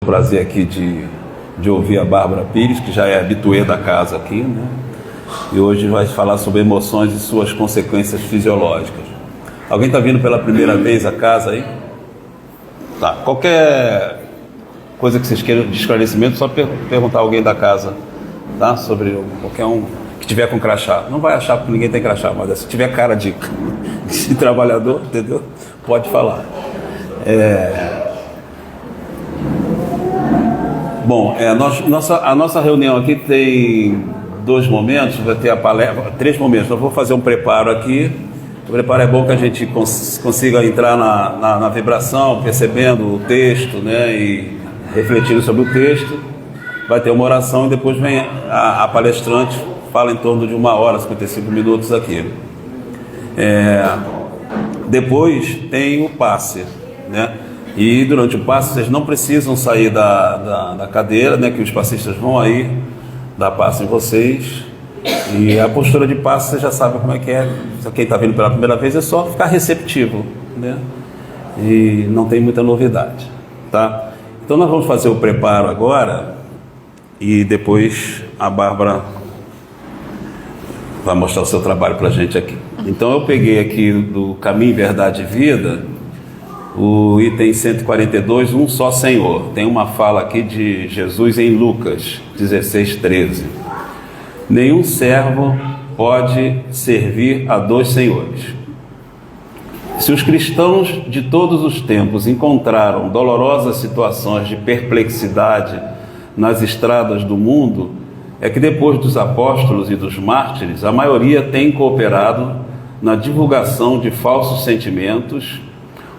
Prazer aqui de ouvir a Bárbara Pires, que já é habituê da casa aqui, né? E hoje vai falar sobre emoções e suas consequências fisiológicas. Alguém está vindo pela primeira vez à casa aí? Tá. Qualquer coisa que vocês queiram de esclarecimento, só perguntar a alguém da casa, tá? Sobre qualquer um que tiver com crachá. Não vai achar porque ninguém tem crachá, mas se tiver cara de trabalhador, entendeu? Pode falar. Bom, a nossa reunião aqui tem 2 momentos, vai ter a palestra, 3 momentos. Então eu vou fazer um preparo aqui. O preparo é bom que a gente consiga entrar na vibração, percebendo o texto, né, e refletindo sobre o texto. Vai ter uma oração e depois vem a palestrante, fala em torno de 1 hora, 55 minutos aqui. Depois tem o passe, né? E durante o passe vocês não precisam sair da cadeira, né? Que os passistas vão aí dar passe em vocês. E a postura de passe você já sabe como é que é. Quem está vindo pela primeira vez é só ficar receptivo, né? E não tem muita novidade, tá? Então nós vamos fazer o preparo agora e depois a Bárbara vai mostrar o seu trabalho para a gente aqui. Então eu peguei aqui do Caminho, Verdade e Vida, o item 142, um só Senhor. Tem uma fala aqui de Jesus em Lucas 16:13. Nenhum servo pode servir a 2 senhores. Se os cristãos de todos os tempos encontraram dolorosas situações de perplexidade nas estradas do mundo, é que depois dos apóstolos e dos mártires, a maioria tem cooperado na divulgação de falsos sentimentos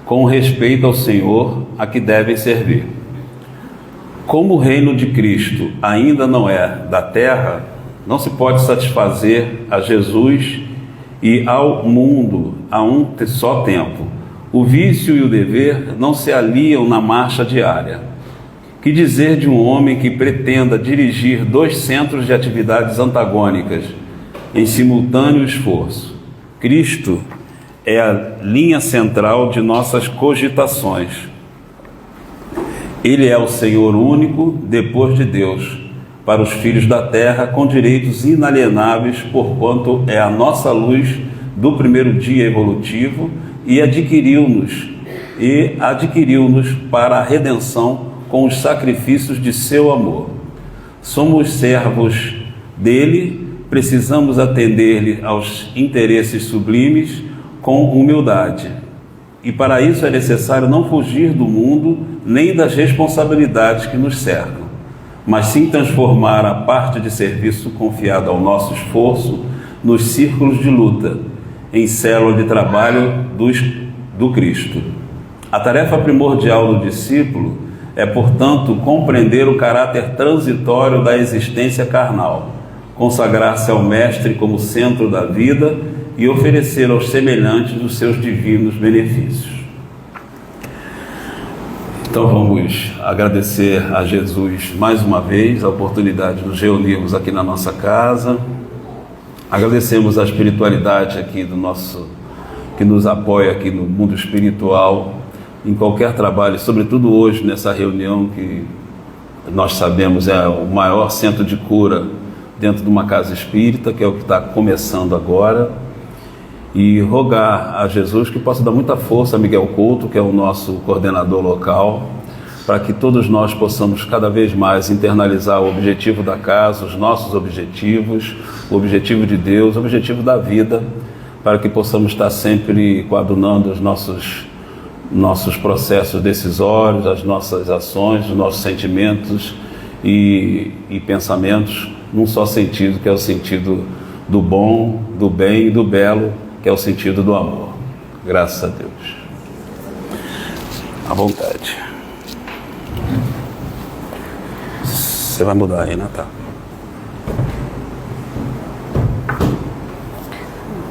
com respeito ao Senhor a que devem servir. Como o reino de Cristo ainda não é da terra, não se pode satisfazer a Jesus e ao mundo a um só tempo. O vício e o dever não se aliam na marcha diária. Que dizer de um homem que pretenda dirigir 2 centros de atividades antagônicas em simultâneo esforço? Cristo é a linha central de nossas cogitações. Ele é o Senhor único, depois de Deus, para os filhos da terra, com direitos inalienáveis, porquanto é a nossa luz do primeiro dia evolutivo e adquiriu-nos para a redenção com os sacrifícios de seu amor. Somos servos dele, precisamos atender-lhe aos interesses sublimes com humildade. E para isso é necessário não fugir do mundo nem das responsabilidades que nos cercam, mas sim transformar a parte de serviço confiada ao nosso esforço nos círculos de luta, em célula de trabalho do Cristo. A tarefa primordial do discípulo é, portanto, compreender o caráter transitório da existência carnal, consagrar-se ao Mestre como centro da vida e oferecer aos semelhantes os seus divinos benefícios. Então vamos agradecer a Jesus mais uma vez a oportunidade de nos reunirmos aqui na nossa casa. Agradecemos a espiritualidade aqui que nos apoia aqui no mundo espiritual, em qualquer trabalho, sobretudo hoje nessa reunião que nós sabemos é o maior centro de cura dentro de uma casa espírita, que é o que está começando agora, e rogar a Jesus que possa dar muita força a Miguel Couto, que é o nosso coordenador local, para que todos nós possamos cada vez mais internalizar o objetivo da casa, os nossos objetivos, o objetivo de Deus, o objetivo da vida, para que possamos estar sempre coadunando os nossos processos decisórios, as nossas ações, os nossos sentimentos e pensamentos num só sentido, que é o sentido do bom, do bem e do belo, que é o sentido do amor. Graças a Deus. À vontade. Você vai mudar aí, né? Tá.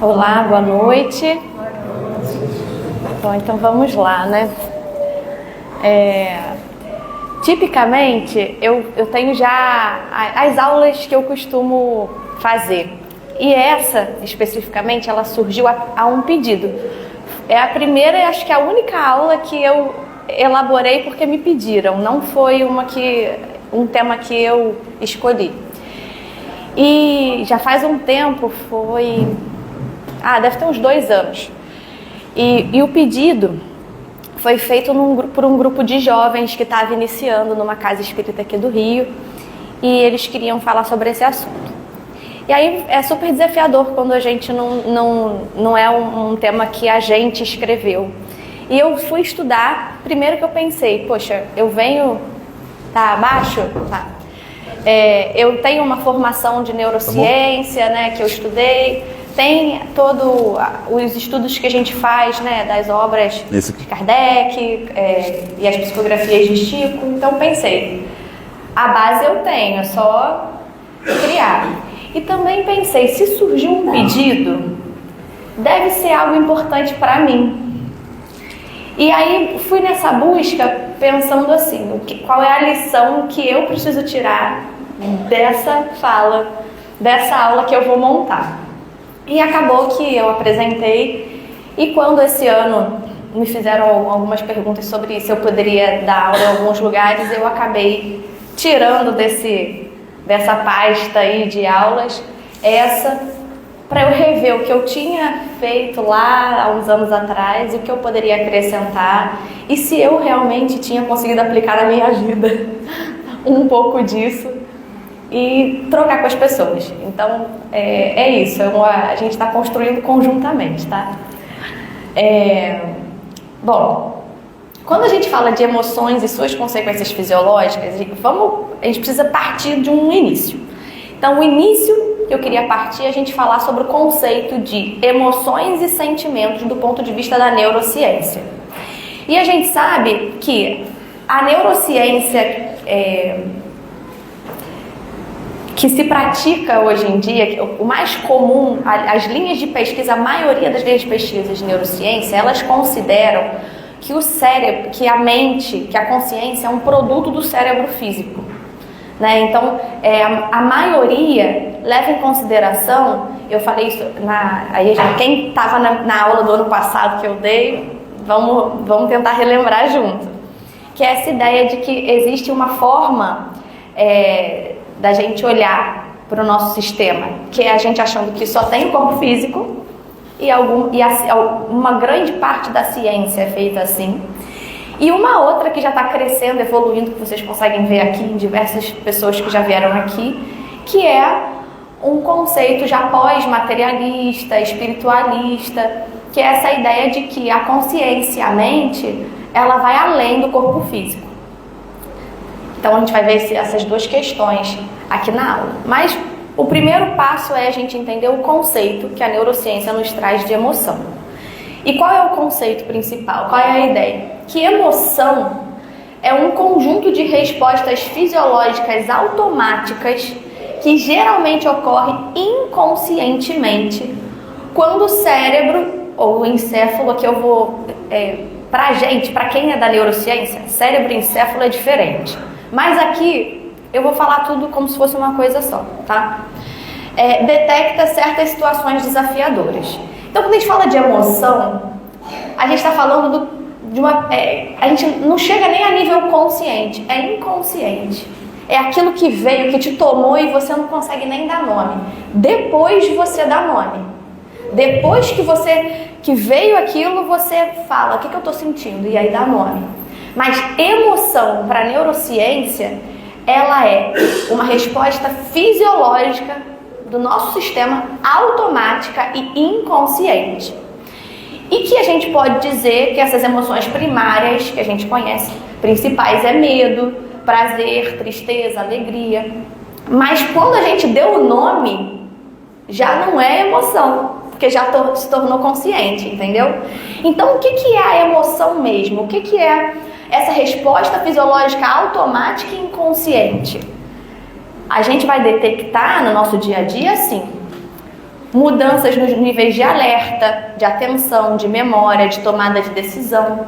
Olá, boa noite. Bom, então vamos lá, né? Tipicamente, eu tenho já as aulas que eu costumo fazer. E essa, especificamente, ela surgiu a um pedido. É a primeira e acho que a única aula que eu elaborei porque me pediram, não foi um tema que eu escolhi. E já faz um tempo, deve ter uns 2 anos. E o pedido foi feito por um grupo de jovens que estava iniciando numa casa espírita aqui do Rio, e eles queriam falar sobre esse assunto. E aí é super desafiador quando a gente não é um tema que a gente escreveu. E eu fui estudar, primeiro que eu pensei, poxa, eu venho... Tá abaixo? Tá. Eu tenho uma formação de neurociência, né, que eu estudei. Tem todos os estudos que a gente faz, né, das obras de Kardec e as psicografias de Chico. Então pensei, a base eu tenho, é só criar. E também pensei, se surgir um pedido, deve ser algo importante para mim. E aí fui nessa busca pensando assim, qual é a lição que eu preciso tirar dessa fala, dessa aula que eu vou montar. E acabou que eu apresentei, e quando esse ano me fizeram algumas perguntas sobre se eu poderia dar aula em alguns lugares, eu acabei tirando dessa pasta aí de aulas para eu rever o que eu tinha feito lá há uns anos atrás, o que eu poderia acrescentar e se eu realmente tinha conseguido aplicar na minha vida um pouco disso e trocar com as pessoas. Então, é isso, a gente está construindo conjuntamente, tá? Bom, quando a gente fala de emoções e suas consequências fisiológicas, a gente precisa partir de um início. Então, o início que eu queria partir é a gente falar sobre o conceito de emoções e sentimentos do ponto de vista da neurociência. E a gente sabe que a neurociência que se pratica hoje em dia, o mais comum, as linhas de pesquisa, a maioria das linhas de pesquisa de neurociência, elas consideram que o cérebro, que a mente, que a consciência é um produto do cérebro físico. Né? Então, a maioria leva em consideração, eu falei isso, quem estava na aula do ano passado que eu dei, vamos tentar relembrar junto, que é essa ideia de que existe uma forma da gente olhar para o nosso sistema, que é a gente achando que só tem o corpo físico, e uma grande parte da ciência é feita assim. E uma outra que já está crescendo, evoluindo, que vocês conseguem ver aqui em diversas pessoas que já vieram aqui, que é um conceito já pós-materialista, espiritualista, que é essa ideia de que a consciência, a mente, ela vai além do corpo físico. Então a gente vai ver essas duas questões aqui na aula. Mas o primeiro passo é a gente entender o conceito que a neurociência nos traz de emoção. E qual é o conceito principal? Qual é a ideia? Que emoção é um conjunto de respostas fisiológicas automáticas que geralmente ocorre inconscientemente quando o cérebro ou o encéfalo, que eu vou... para quem é da neurociência, cérebro e encéfalo é diferente. Mas aqui eu vou falar tudo como se fosse uma coisa só, tá? Detecta certas situações desafiadoras. Então, quando a gente fala de emoção, a gente está falando a gente não chega nem a nível consciente, é inconsciente. É aquilo que veio, que te tomou e você não consegue nem dar nome. Depois você dá nome. Depois que veio aquilo, você fala, o que eu estou sentindo? E aí dá nome. Mas emoção, para a neurociência, ela é uma resposta fisiológica do nosso sistema, automática e inconsciente. E que a gente pode dizer que essas emoções primárias, que a gente conhece, principais é medo, prazer, tristeza, alegria. Mas quando a gente deu o nome, já não é emoção, porque já se tornou consciente, entendeu? Então, o que é a emoção mesmo? O que é essa resposta fisiológica automática e inconsciente? A gente vai detectar no nosso dia a dia, sim, mudanças nos níveis de alerta, de atenção, de memória, de tomada de decisão.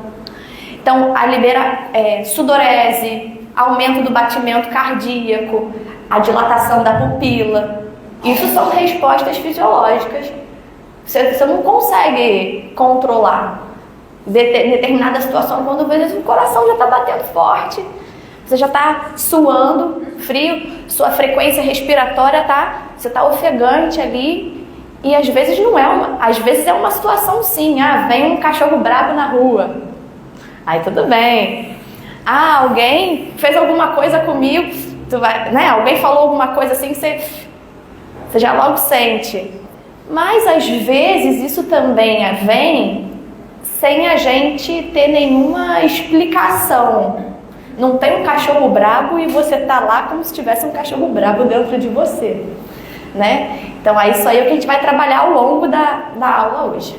Então, sudorese, aumento do batimento cardíaco, a dilatação da pupila. Isso são respostas fisiológicas. Você não consegue controlar. determinada situação, quando às vezes o coração já está batendo forte, você já está suando, frio, sua frequência respiratória você está ofegante ali, e às vezes não é às vezes é uma situação sim, vem um cachorro brabo na rua, aí tudo bem, alguém fez alguma coisa comigo, alguém falou alguma coisa assim, você já logo sente, mas às vezes isso também vem sem a gente ter nenhuma explicação. Não tem um cachorro brabo e você tá lá como se tivesse um cachorro brabo dentro de você, né? Então isso aí é o que a gente vai trabalhar ao longo da aula hoje.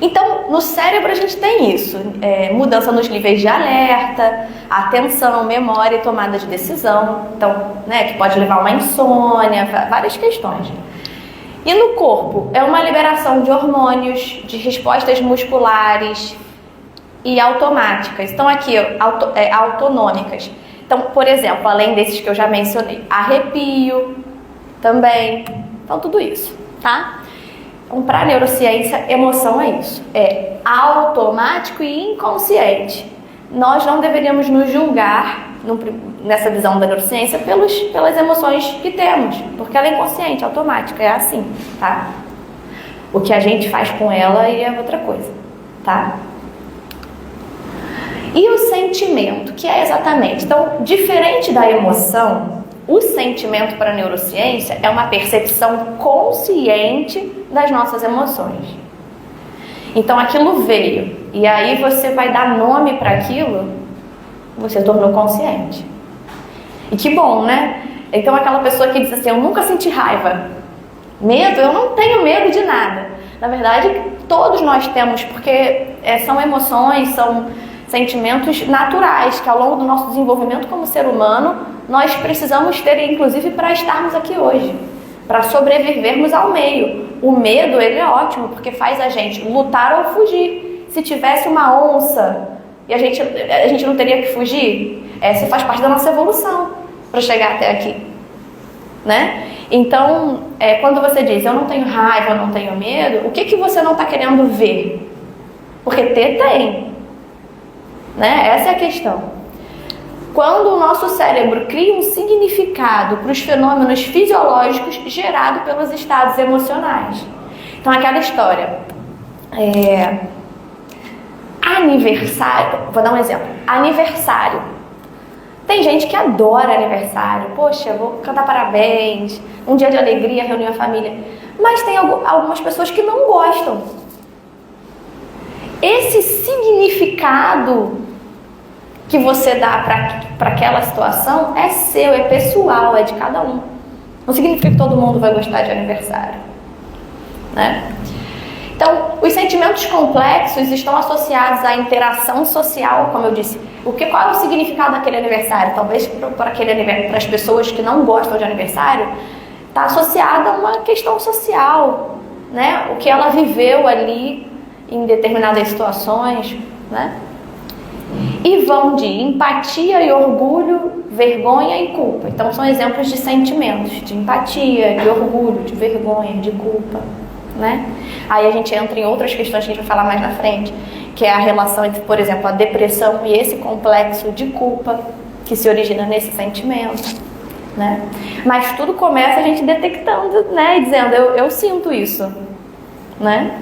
Então, no cérebro a gente tem isso, mudança nos níveis de alerta, atenção, memória e tomada de decisão, então, que pode levar a uma insônia, várias questões. E no corpo, é uma liberação de hormônios, de respostas musculares e automáticas. Então aqui, autonômicas. Então, por exemplo, além desses que eu já mencionei, arrepio também. Então, tudo isso, tá? Então, para a neurociência, emoção é isso. É automático e inconsciente. Nós não deveríamos nos julgar, nessa visão da neurociência, pelas emoções que temos, porque ela é inconsciente, automática, é assim, tá? O que a gente faz com ela é outra coisa, tá? E o sentimento, que é exatamente... Então, diferente da emoção, o sentimento para a neurociência é uma percepção consciente das nossas emoções. Então, aquilo veio, e aí você vai dar nome para aquilo, você tornou consciente. E que bom, né? Então, aquela pessoa que diz assim, eu nunca senti raiva. Medo? Eu não tenho medo de nada. Na verdade, todos nós temos, porque são emoções, são sentimentos naturais, que ao longo do nosso desenvolvimento como ser humano, nós precisamos ter, inclusive, para estarmos aqui hoje, para sobrevivermos ao meio. O medo, ele é ótimo, porque faz a gente lutar ou fugir. Se tivesse uma onça e a gente não teria que fugir, isso faz parte da nossa evolução para chegar até aqui, né? Então, quando você diz, eu não tenho raiva, eu não tenho medo, o que você não está querendo ver? Porque tem. Né? Essa é a questão. Quando o nosso cérebro cria um significado para os fenômenos fisiológicos gerados pelos estados emocionais. Então, aquela história. Aniversário, vou dar um exemplo. Aniversário. Tem gente que adora aniversário. Poxa, eu vou cantar parabéns, um dia de alegria, reunir a família. Mas tem algumas pessoas que não gostam. Esse significado que você dá para aquela situação é seu, é pessoal, é de cada um. Não significa que todo mundo vai gostar de aniversário, né? Então, os sentimentos complexos estão associados à interação social, como eu disse. Qual é o significado daquele aniversário? Talvez para as pessoas que não gostam de aniversário, está associado a uma questão social, né? O que ela viveu ali em determinadas situações, né? E vão de empatia e orgulho, vergonha e culpa. Então são exemplos de sentimentos, de empatia, de orgulho, de vergonha, de culpa, né? Aí a gente entra em outras questões que a gente vai falar mais na frente, que é a relação entre, por exemplo, a depressão e esse complexo de culpa que se origina nesse sentimento, né? Mas tudo começa a gente detectando, né? E dizendo, eu sinto isso, né?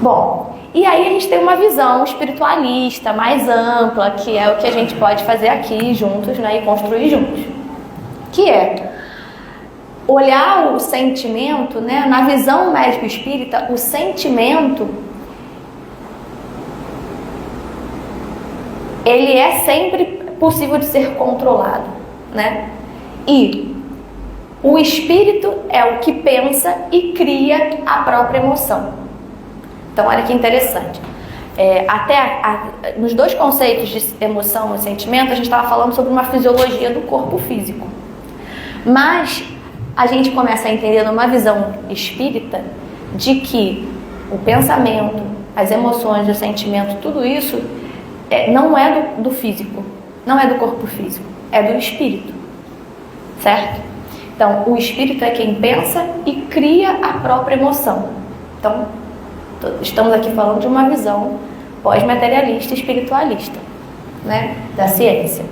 Bom, e aí a gente tem uma visão espiritualista, mais ampla, que é o que a gente pode fazer aqui juntos, né, e construir juntos. Que é olhar o sentimento, né, na visão médico-espírita, o sentimento, ele é sempre possível de ser controlado, né? E o espírito é o que pensa e cria a própria emoção. Então, olha que interessante. Nos dois conceitos de emoção e sentimento, a gente estava falando sobre uma fisiologia do corpo físico. Mas a gente começa a entender numa visão espírita de que o pensamento, as emoções, o sentimento, tudo isso não é do físico, não é do corpo físico, é do espírito, certo? Então, o espírito é quem pensa e cria a própria emoção. Então, Estamos aqui falando de uma visão pós-materialista e espiritualista, né, da ciência.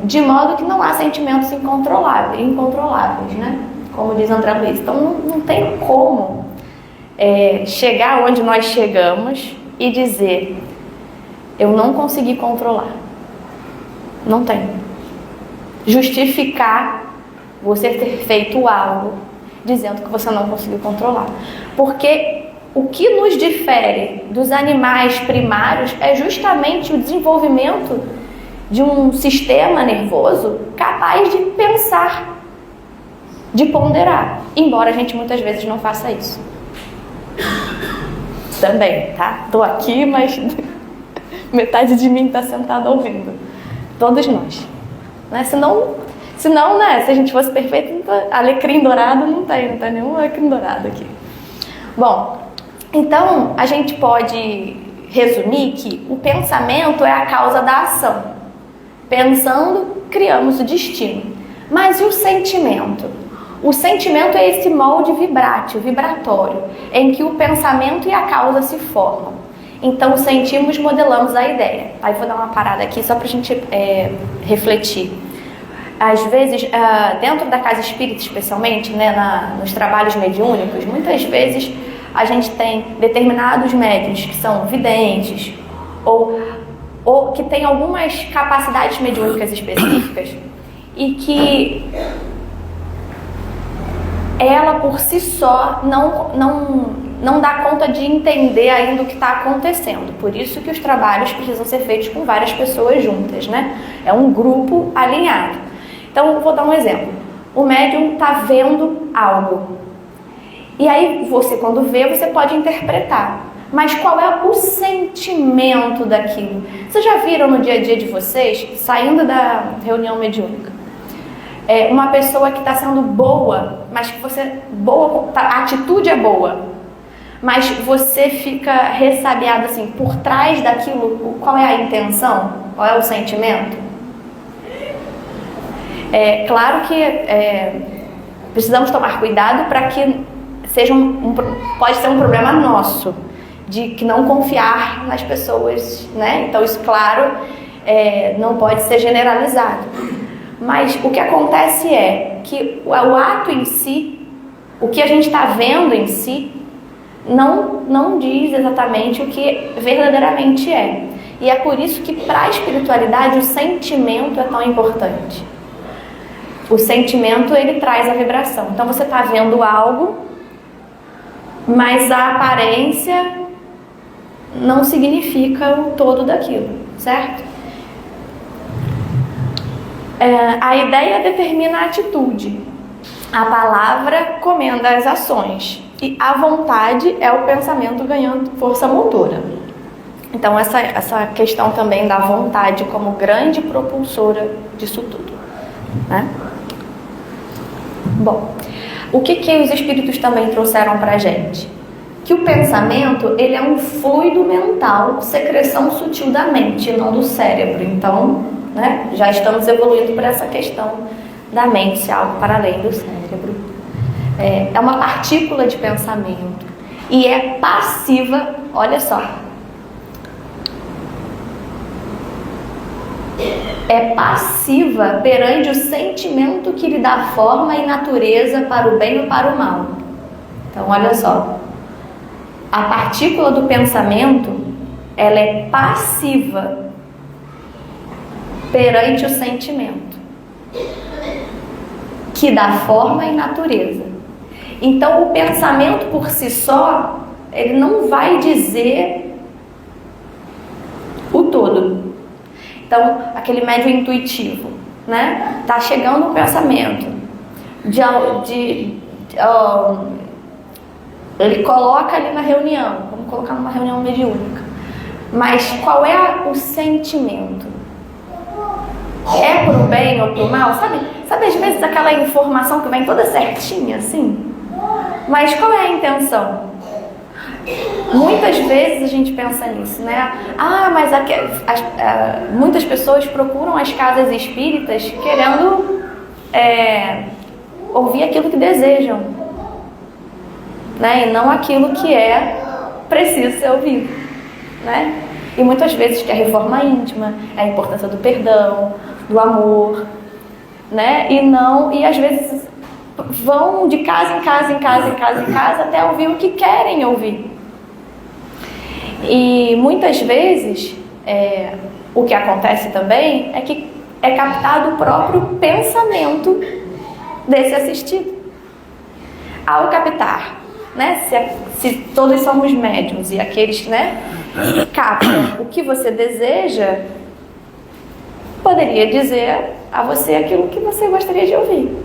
De modo que não há sentimentos incontroláveis, né, como diz André Luiz. Então não tem como chegar onde nós chegamos e dizer: eu não consegui controlar. Não tem. Justificar você ter feito algo dizendo que você não conseguiu controlar. Porque o que nos difere dos animais primários é justamente o desenvolvimento de um sistema nervoso capaz de pensar, de ponderar, embora a gente muitas vezes não faça isso. Também, tá? Tô aqui, mas metade de mim tá sentada ouvindo. Todos nós, né? Senão, né, se a gente fosse perfeito, alecrim dourado não tem nenhum alecrim dourado aqui. Bom, então a gente pode resumir que o pensamento é a causa da ação. Pensando, criamos o destino. Mas e o sentimento? O sentimento é esse molde vibrátil, vibratório, em que o pensamento e a causa se formam. Então, sentimos, modelamos a ideia. Aí vou dar uma parada aqui só para a gente refletir. Às vezes, dentro da casa espírita especialmente, né, nos trabalhos mediúnicos, muitas vezes a gente tem determinados médiuns que são videntes ou que têm algumas capacidades mediúnicas específicas e que ela por si só não dá conta de entender ainda o que está acontecendo. Por isso que os trabalhos precisam ser feitos com várias pessoas juntas, né? É um grupo alinhado. Então, eu vou dar um exemplo. O médium está vendo algo. E aí, você quando vê, você pode interpretar. Mas qual é o sentimento daquilo? Vocês já viram no dia a dia de vocês, saindo da reunião mediúnica, uma pessoa que está sendo boa, mas que a atitude é boa, mas você fica ressabiado assim, por trás daquilo, qual é a intenção? Qual é o sentimento? É claro que precisamos tomar cuidado para que pode ser um problema nosso, de que não confiar nas pessoas, né? Então isso, claro, não pode ser generalizado. Mas o que acontece é que o ato em si, o que a gente está vendo em si, não diz exatamente o que verdadeiramente é. E é por isso que para a espiritualidade o sentimento é tão importante. O sentimento, ele traz a vibração. Então você está vendo algo, mas a aparência não significa o todo daquilo, certo? A ideia determina a atitude. A palavra comanda as ações. E a vontade é o pensamento ganhando força motora. Então essa questão também da vontade como grande propulsora disso tudo, né? Bom, o que os espíritos também trouxeram pra gente? Que o pensamento, ele é um fluido mental, secreção sutil da mente, não do cérebro. Então, né, já estamos evoluindo para essa questão da mente, se algo para além do cérebro. É uma partícula de pensamento e é passiva, olha só. É passiva perante o sentimento que lhe dá forma e natureza para o bem ou para o mal. Então, olha só. A partícula do pensamento, ela é passiva perante o sentimento, que dá forma e natureza. Então, o pensamento por si só, ele não vai dizer o todo. Então, aquele médium intuitivo, né? Tá chegando um pensamento ele coloca ali na reunião, vamos colocar numa reunião mediúnica. Mas qual é o sentimento? É pro bem ou pro mal? Sabe às vezes aquela informação que vem toda certinha assim? Mas qual é a intenção? Muitas vezes a gente pensa nisso, né? Mas muitas pessoas procuram as casas espíritas querendo ouvir aquilo que desejam. né? E não aquilo que é preciso ser ouvido, né? E muitas vezes que é a reforma íntima, é a importância do perdão, do amor, né? E às vezes vão de casa em casa, em casa, em casa, em casa, até ouvir o que querem ouvir. E muitas vezes, o que acontece também é que é captado o próprio pensamento desse assistido. Ao captar, né? Se todos somos médiuns e aqueles, né, captam o que você deseja, poderia dizer a você aquilo que você gostaria de ouvir,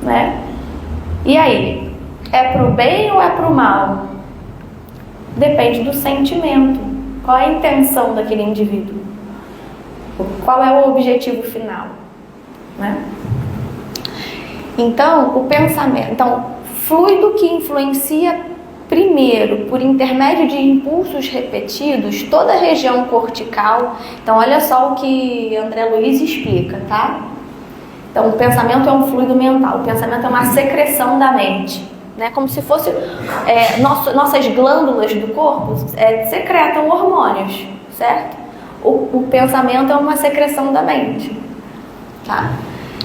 né? E aí, é pro bem ou é pro mal? Depende do sentimento. Qual é a intenção daquele indivíduo? Qual é o objetivo final, né? Então, o pensamento... Então, fluido que influencia primeiro, por intermédio de impulsos repetidos, toda a região cortical. Então, olha só o que André Luiz explica, tá? Então, o pensamento é um fluido mental. O pensamento é uma secreção da mente, né? Como se fosse... nossas glândulas do corpo secretam hormônios, certo? O pensamento é uma secreção da mente, tá?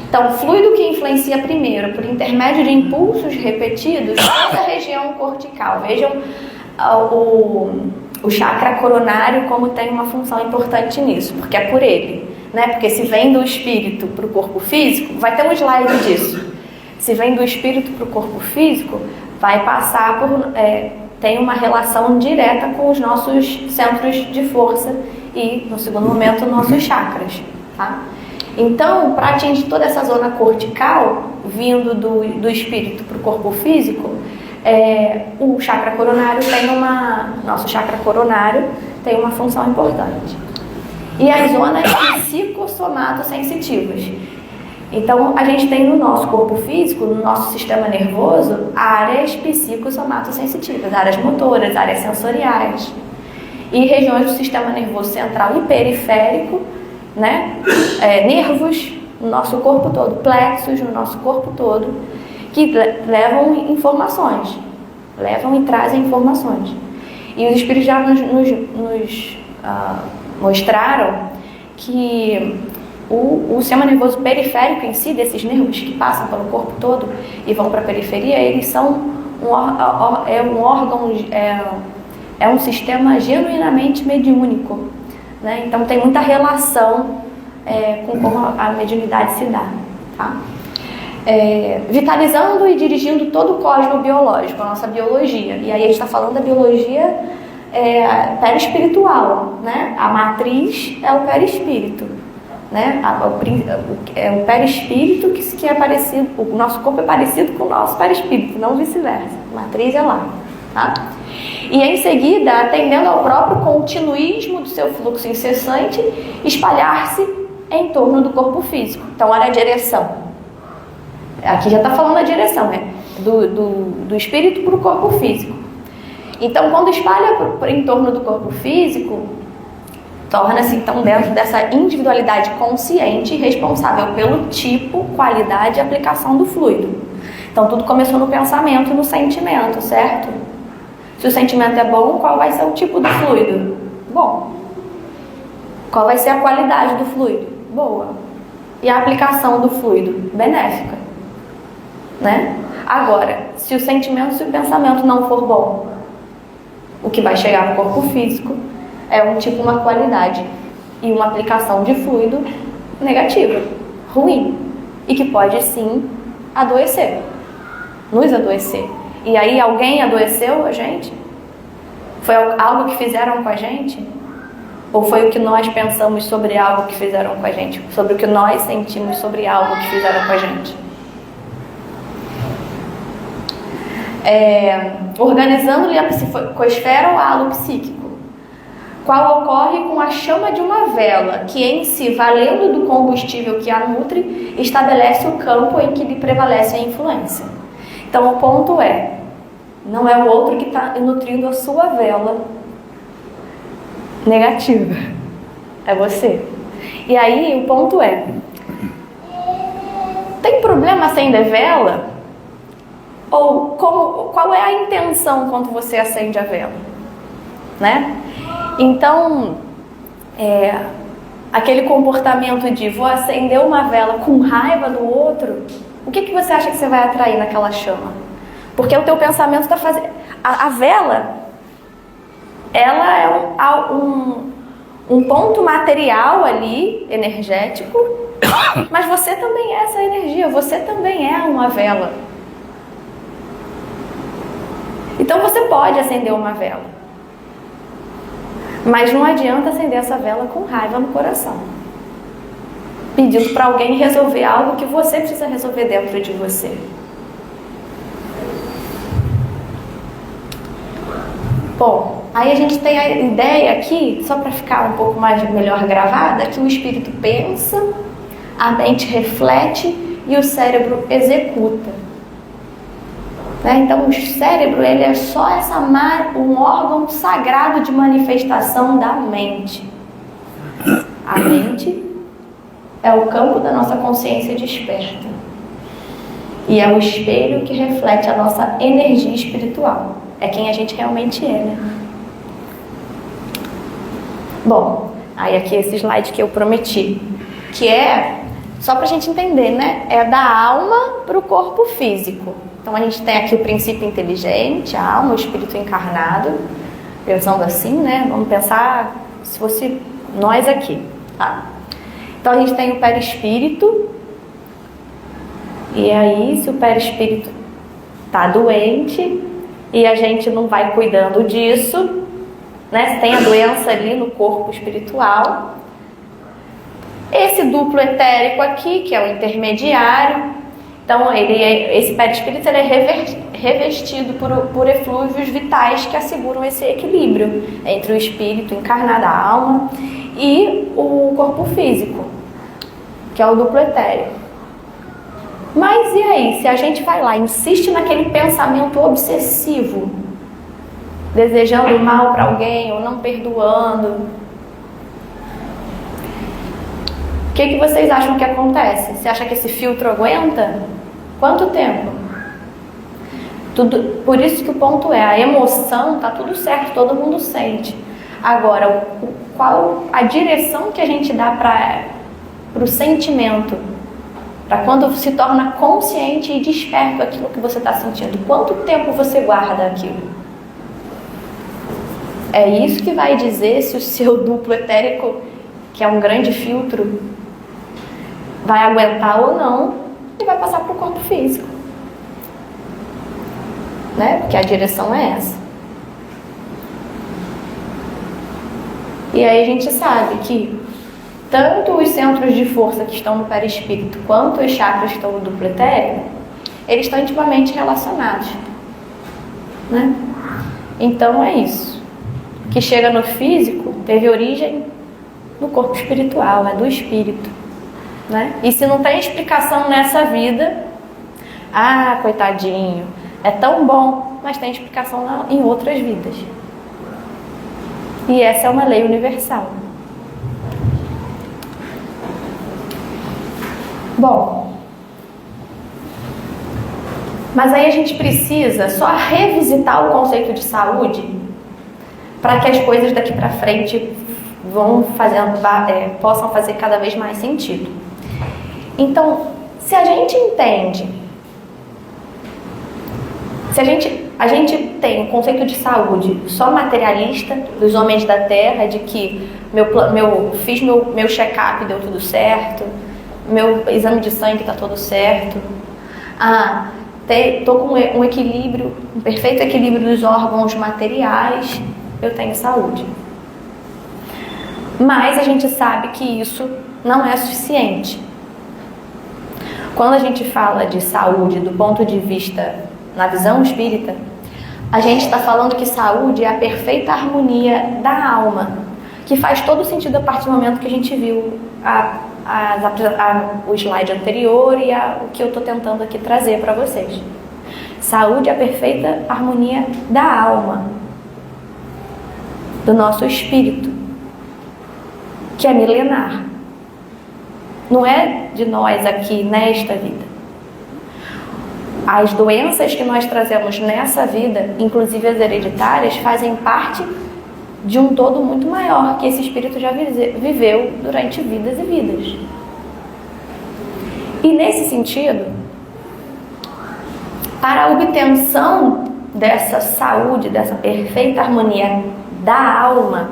Então, o fluido que influencia primeiro, por intermédio de impulsos repetidos, toda a região cortical. Vejam o chakra coronário como tem uma função importante nisso, porque é por ele, né? Porque se vem do espírito para o corpo físico, vai ter um slide disso. Se vem do espírito para o corpo físico, vai passar por... tem uma relação direta com os nossos centros de força e, no segundo momento, nossos chakras, tá? Então, para atingir toda essa zona cortical, vindo do espírito para o corpo físico, o chakra coronário nosso chakra coronário tem uma função importante. E as zonas psicossomatossensitivas. Então, a gente tem no nosso corpo físico, no nosso sistema nervoso, áreas psicossomatossensitivas, áreas motoras, áreas sensoriais. E regiões do sistema nervoso central e periférico, né? Nervos no nosso corpo todo, plexos no nosso corpo todo, que levam informações, levam e trazem informações. E os espíritos já nos mostraram que o sistema nervoso periférico em si, desses nervos que passam pelo corpo todo e vão para a periferia, eles são um sistema genuinamente mediúnico, né? Então tem muita relação com como a mediunidade se dá, tá? Vitalizando e dirigindo todo o cosmo biológico, a nossa biologia. E aí a gente está falando da biologia perispiritual, né? A matriz é o perispírito, né? O perispírito que é parecido, o nosso corpo é parecido com o nosso perispírito, não vice-versa. A matriz é lá, tá? E em seguida, atendendo ao próprio continuismo do seu fluxo incessante, espalhar-se em torno do corpo físico. Então, olha a direção. Aqui já está falando a direção, né? Do espírito para o corpo físico. Então, quando espalha em torno do corpo físico, torna-se então dentro dessa individualidade consciente responsável pelo tipo, qualidade e aplicação do fluido. Então, tudo começou no pensamento e no sentimento, certo? Se o sentimento é bom, qual vai ser o tipo do fluido? Bom. Qual vai ser a qualidade do fluido? Boa. E a aplicação do fluido? Benéfica, né? Agora, se o sentimento e o pensamento não for bom, o que vai chegar no corpo físico é uma qualidade e uma aplicação de fluido negativa, ruim, e que pode sim nos adoecer. E aí alguém adoeceu a gente? Foi algo que fizeram com a gente? Ou foi o que nós pensamos sobre algo que fizeram com a gente? Sobre o que nós sentimos sobre algo que fizeram com a gente? Organizando-lhe a psicosfera ou halo psíquico, qual ocorre com a chama de uma vela, que em si, valendo do combustível que a nutre, estabelece o campo em que lhe prevalece a influência. Então o ponto não é o outro que está nutrindo a sua vela negativa, é você. E aí o ponto tem problema acender vela? Ou qual é a intenção quando você acende a vela, né? Então, aquele comportamento de vou acender uma vela com raiva do outro, o que você acha que você vai atrair naquela chama? Porque o teu pensamento está fazendo... A vela, ela é um ponto material ali, energético, mas você também é essa energia, você também é uma vela. Então você pode acender uma vela, mas não adianta acender essa vela com raiva no coração, pedindo para alguém resolver algo que você precisa resolver dentro de você. Bom, aí a gente tem a ideia aqui, só para ficar um pouco melhor gravada, que o espírito pensa, a mente reflete e o cérebro executa. Né? Então o cérebro, ele é só um órgão sagrado de manifestação da mente. A mente é o campo da nossa consciência desperta e é o espelho que reflete a nossa energia espiritual. É quem a gente realmente é, né? Bom, aí aqui esse slide que eu prometi, que é, só pra gente entender, né? É da alma para o corpo físico. Então a gente tem aqui o princípio inteligente, a alma, o espírito encarnado, pensando assim, né? Vamos pensar se fosse nós aqui, tá? Então a gente tem o perispírito, e aí se o perispírito tá doente e a gente não vai cuidando disso, né? Tem a doença ali no corpo espiritual. Esse duplo etérico aqui, que é o intermediário, então esse perispírito ele é revestido por eflúvios vitais que asseguram esse equilíbrio entre o espírito encarnado, a alma, e o corpo físico, que é o duplo etérico. Mas e aí, se a gente vai lá e insiste naquele pensamento obsessivo, desejando mal para alguém ou não perdoando, o que vocês acham que acontece? Você acha que esse filtro aguenta? Quanto tempo? Por isso que o ponto é, a emoção, tá tudo certo, todo mundo sente. Agora, qual a direção que a gente dá para o sentimento? Para quando se torna consciente e desperto aquilo que você está sentindo. Quanto tempo você guarda aquilo? É isso que vai dizer se o seu duplo etérico, que é um grande filtro, vai aguentar ou não e vai passar para o corpo físico. Né? Porque a direção é essa. E aí a gente sabe que tanto os centros de força que estão no perispírito quanto os chakras que estão no duplo etérico, eles estão intimamente relacionados, né? Então é isso. Que chega no físico, teve origem no corpo espiritual, é do espírito, né? E se não tem explicação nessa vida, coitadinho, é tão bom, mas tem explicação em outras vidas. E essa é uma lei universal. Bom, mas aí a gente precisa só revisitar o conceito de saúde para que as coisas daqui para frente possam fazer cada vez mais sentido. Então, se a gente entende, se a gente tem um conceito de saúde só materialista dos homens da Terra, de que fiz meu check-up, deu tudo certo, meu exame de sangue está todo certo, estou com um equilíbrio, um perfeito equilíbrio dos órgãos materiais, eu tenho saúde. Mas a gente sabe que isso não é suficiente. Quando a gente fala de saúde do ponto de vista, na visão espírita, a gente está falando que saúde é a perfeita harmonia da alma, que faz todo sentido a partir do momento que a gente viu o slide anterior e o que eu estou tentando aqui trazer para vocês. Saúde é a perfeita harmonia da alma, do nosso espírito, que é milenar. Não é de nós aqui nesta vida. As doenças que nós trazemos nessa vida, inclusive as hereditárias, fazem parte de um todo muito maior que esse espírito já viveu durante vidas e vidas. E nesse sentido, para a obtenção dessa saúde, dessa perfeita harmonia da alma,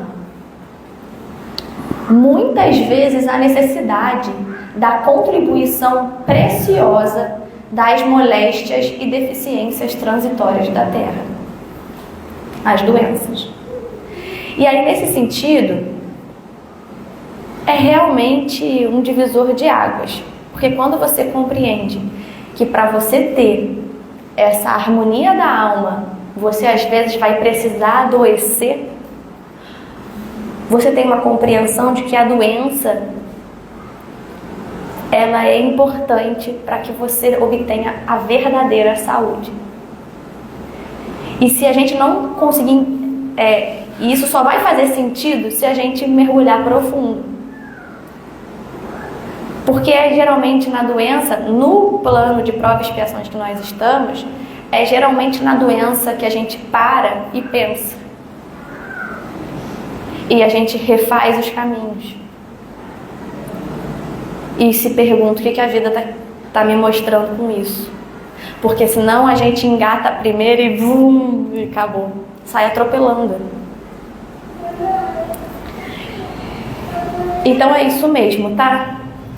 muitas vezes há necessidade da contribuição preciosa das moléstias e deficiências transitórias da Terra, as doenças. E aí, nesse sentido, é realmente um divisor de águas, porque quando você compreende que para você ter essa harmonia da alma, você às vezes vai precisar adoecer, você tem uma compreensão de que a doença ela é importante para que você obtenha a verdadeira saúde. E se a gente não conseguir, e isso só vai fazer sentido se a gente mergulhar profundo. Porque é geralmente na doença, no plano de prova e expiações que nós estamos, é geralmente na doença que a gente para e pensa. E a gente refaz os caminhos. E se pergunta o que a vida tá me mostrando com isso. Porque senão a gente engata primeiro e vum, e acabou. Sai atropelando. Então é isso mesmo, tá?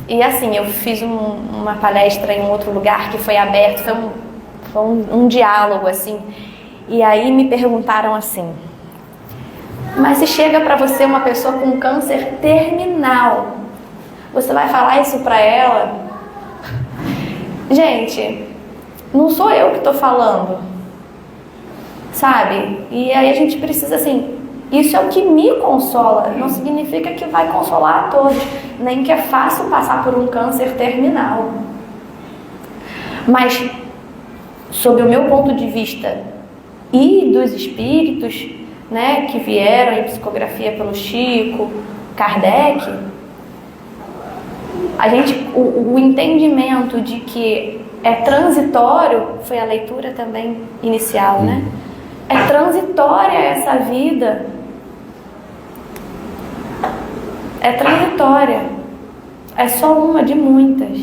E assim, eu fiz uma palestra em um outro lugar que foi aberto, foi um diálogo assim. E aí me perguntaram assim: mas se chega para você uma pessoa com câncer terminal, você vai falar isso para ela? Gente, não sou eu que estou falando, sabe? E aí a gente precisa assim, isso é o que me consola, não significa que vai consolar a todos, nem que é fácil passar por um câncer terminal. Mas, sob o meu ponto de vista e dos espíritos, né, que vieram em psicografia pelo Chico, Kardec, o entendimento de que é transitório, foi a leitura também inicial, né? É transitória essa vida. É transitória. É só uma de muitas.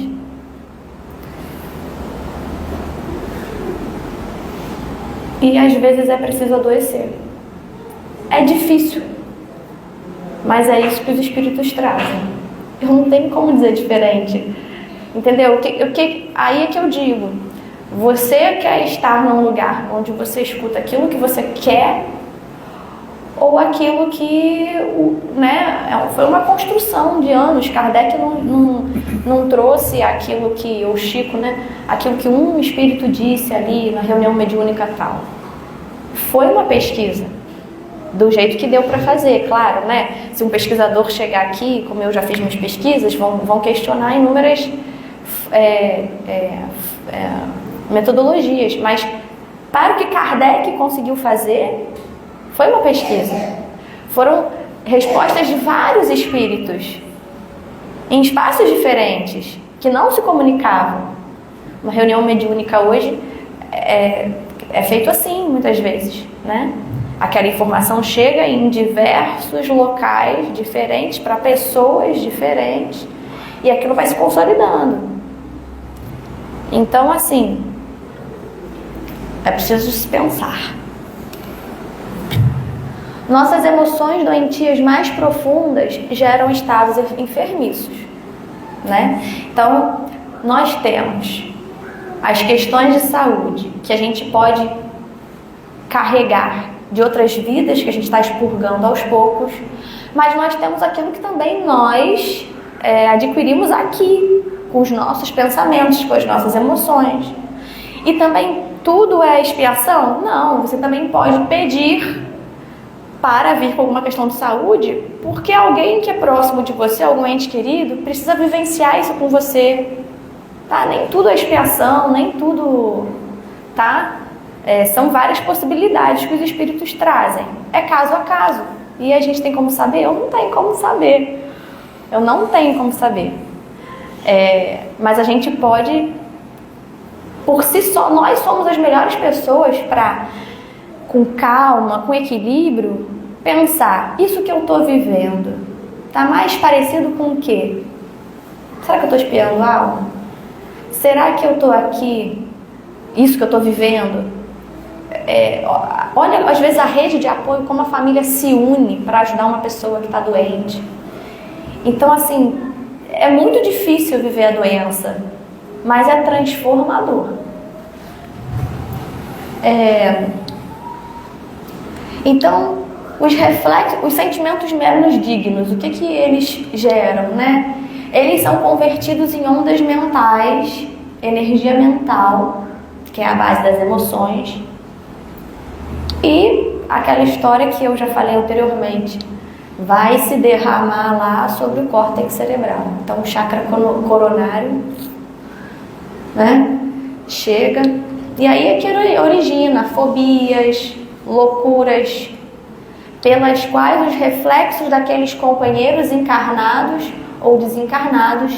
E às vezes é preciso adoecer. É difícil, mas é isso que os espíritos trazem. Eu não tenho como dizer diferente, entendeu? Aí é que eu digo, você quer estar num lugar onde você escuta aquilo que você quer ou aquilo que, né, foi uma construção de anos. Kardec não trouxe aquilo que, o Chico, né, aquilo que um espírito disse ali na reunião mediúnica tal. Foi uma pesquisa. Do jeito que deu para fazer, claro, né? Se um pesquisador chegar aqui, como eu já fiz minhas pesquisas, vão questionar inúmeras metodologias, mas para o que Kardec conseguiu fazer, foi uma pesquisa. Foram respostas de vários espíritos, em espaços diferentes, que não se comunicavam. Uma reunião mediúnica hoje é feito assim, muitas vezes, né? Aquela informação chega em diversos locais diferentes, para pessoas diferentes, e aquilo vai se consolidando. Então, assim, é preciso se pensar. Nossas emoções doentias mais profundas geram estados enfermiços, né? Então, nós temos as questões de saúde que a gente pode carregar de outras vidas que a gente está expurgando aos poucos, mas nós temos aquilo que também nós adquirimos aqui, com os nossos pensamentos, com as nossas emoções. E também tudo é expiação? Não, você também pode pedir para vir com alguma questão de saúde, porque alguém que é próximo de você, algum ente querido, precisa vivenciar isso com você. Tá? Nem tudo é expiação, nem tudo, tá? São várias possibilidades que os espíritos trazem. É caso a caso. E a gente tem como saber? Eu não tenho como saber. Eu não tenho como saber. Mas a gente pode por si só, nós somos as melhores pessoas para, com calma, com equilíbrio, pensar, isso que eu estou vivendo, está mais parecido com o quê? Será que eu estou espiando algo? Será que eu estou aqui, isso que eu estou vivendo? Olha, às vezes, a rede de apoio, como a família se une para ajudar uma pessoa que está doente. Então, assim, é muito difícil viver a doença, mas é transformador. Então, os sentimentos menos dignos, o que eles geram, né? Eles são convertidos em ondas mentais, energia mental, que é a base das emoções, e aquela história que eu já falei anteriormente, vai se derramar lá sobre o córtex cerebral. Então, o chakra coronário, né, chega, e aí é que origina fobias, loucuras, pelas quais os reflexos daqueles companheiros encarnados ou desencarnados,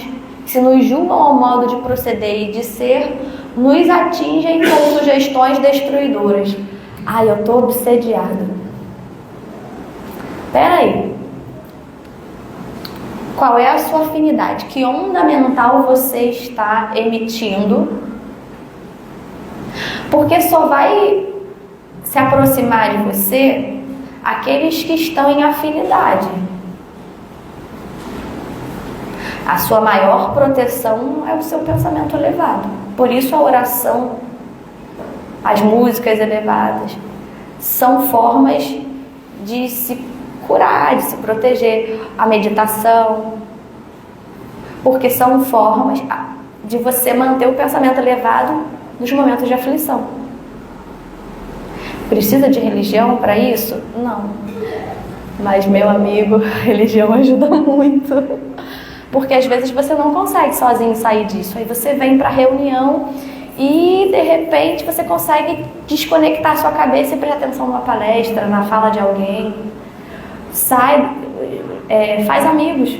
que se nos julgam ao modo de proceder e de ser, nos atingem com sugestões destruidoras. Eu estou obsediado. Peraí. Qual é a sua afinidade? Que onda mental você está emitindo? Porque só vai se aproximar de você aqueles que estão em afinidade. A sua maior proteção é o seu pensamento elevado. Por isso a oração, as músicas elevadas, são formas de se curar, de se proteger. A meditação, porque são formas de você manter o pensamento elevado nos momentos de aflição. Precisa de religião para isso? Não. Mas, meu amigo, a religião ajuda muito. Porque às vezes você não consegue sozinho sair disso. Aí você vem para a reunião e, de repente, você consegue desconectar a sua cabeça e prestar atenção numa palestra, na fala de alguém. Sai, faz amigos.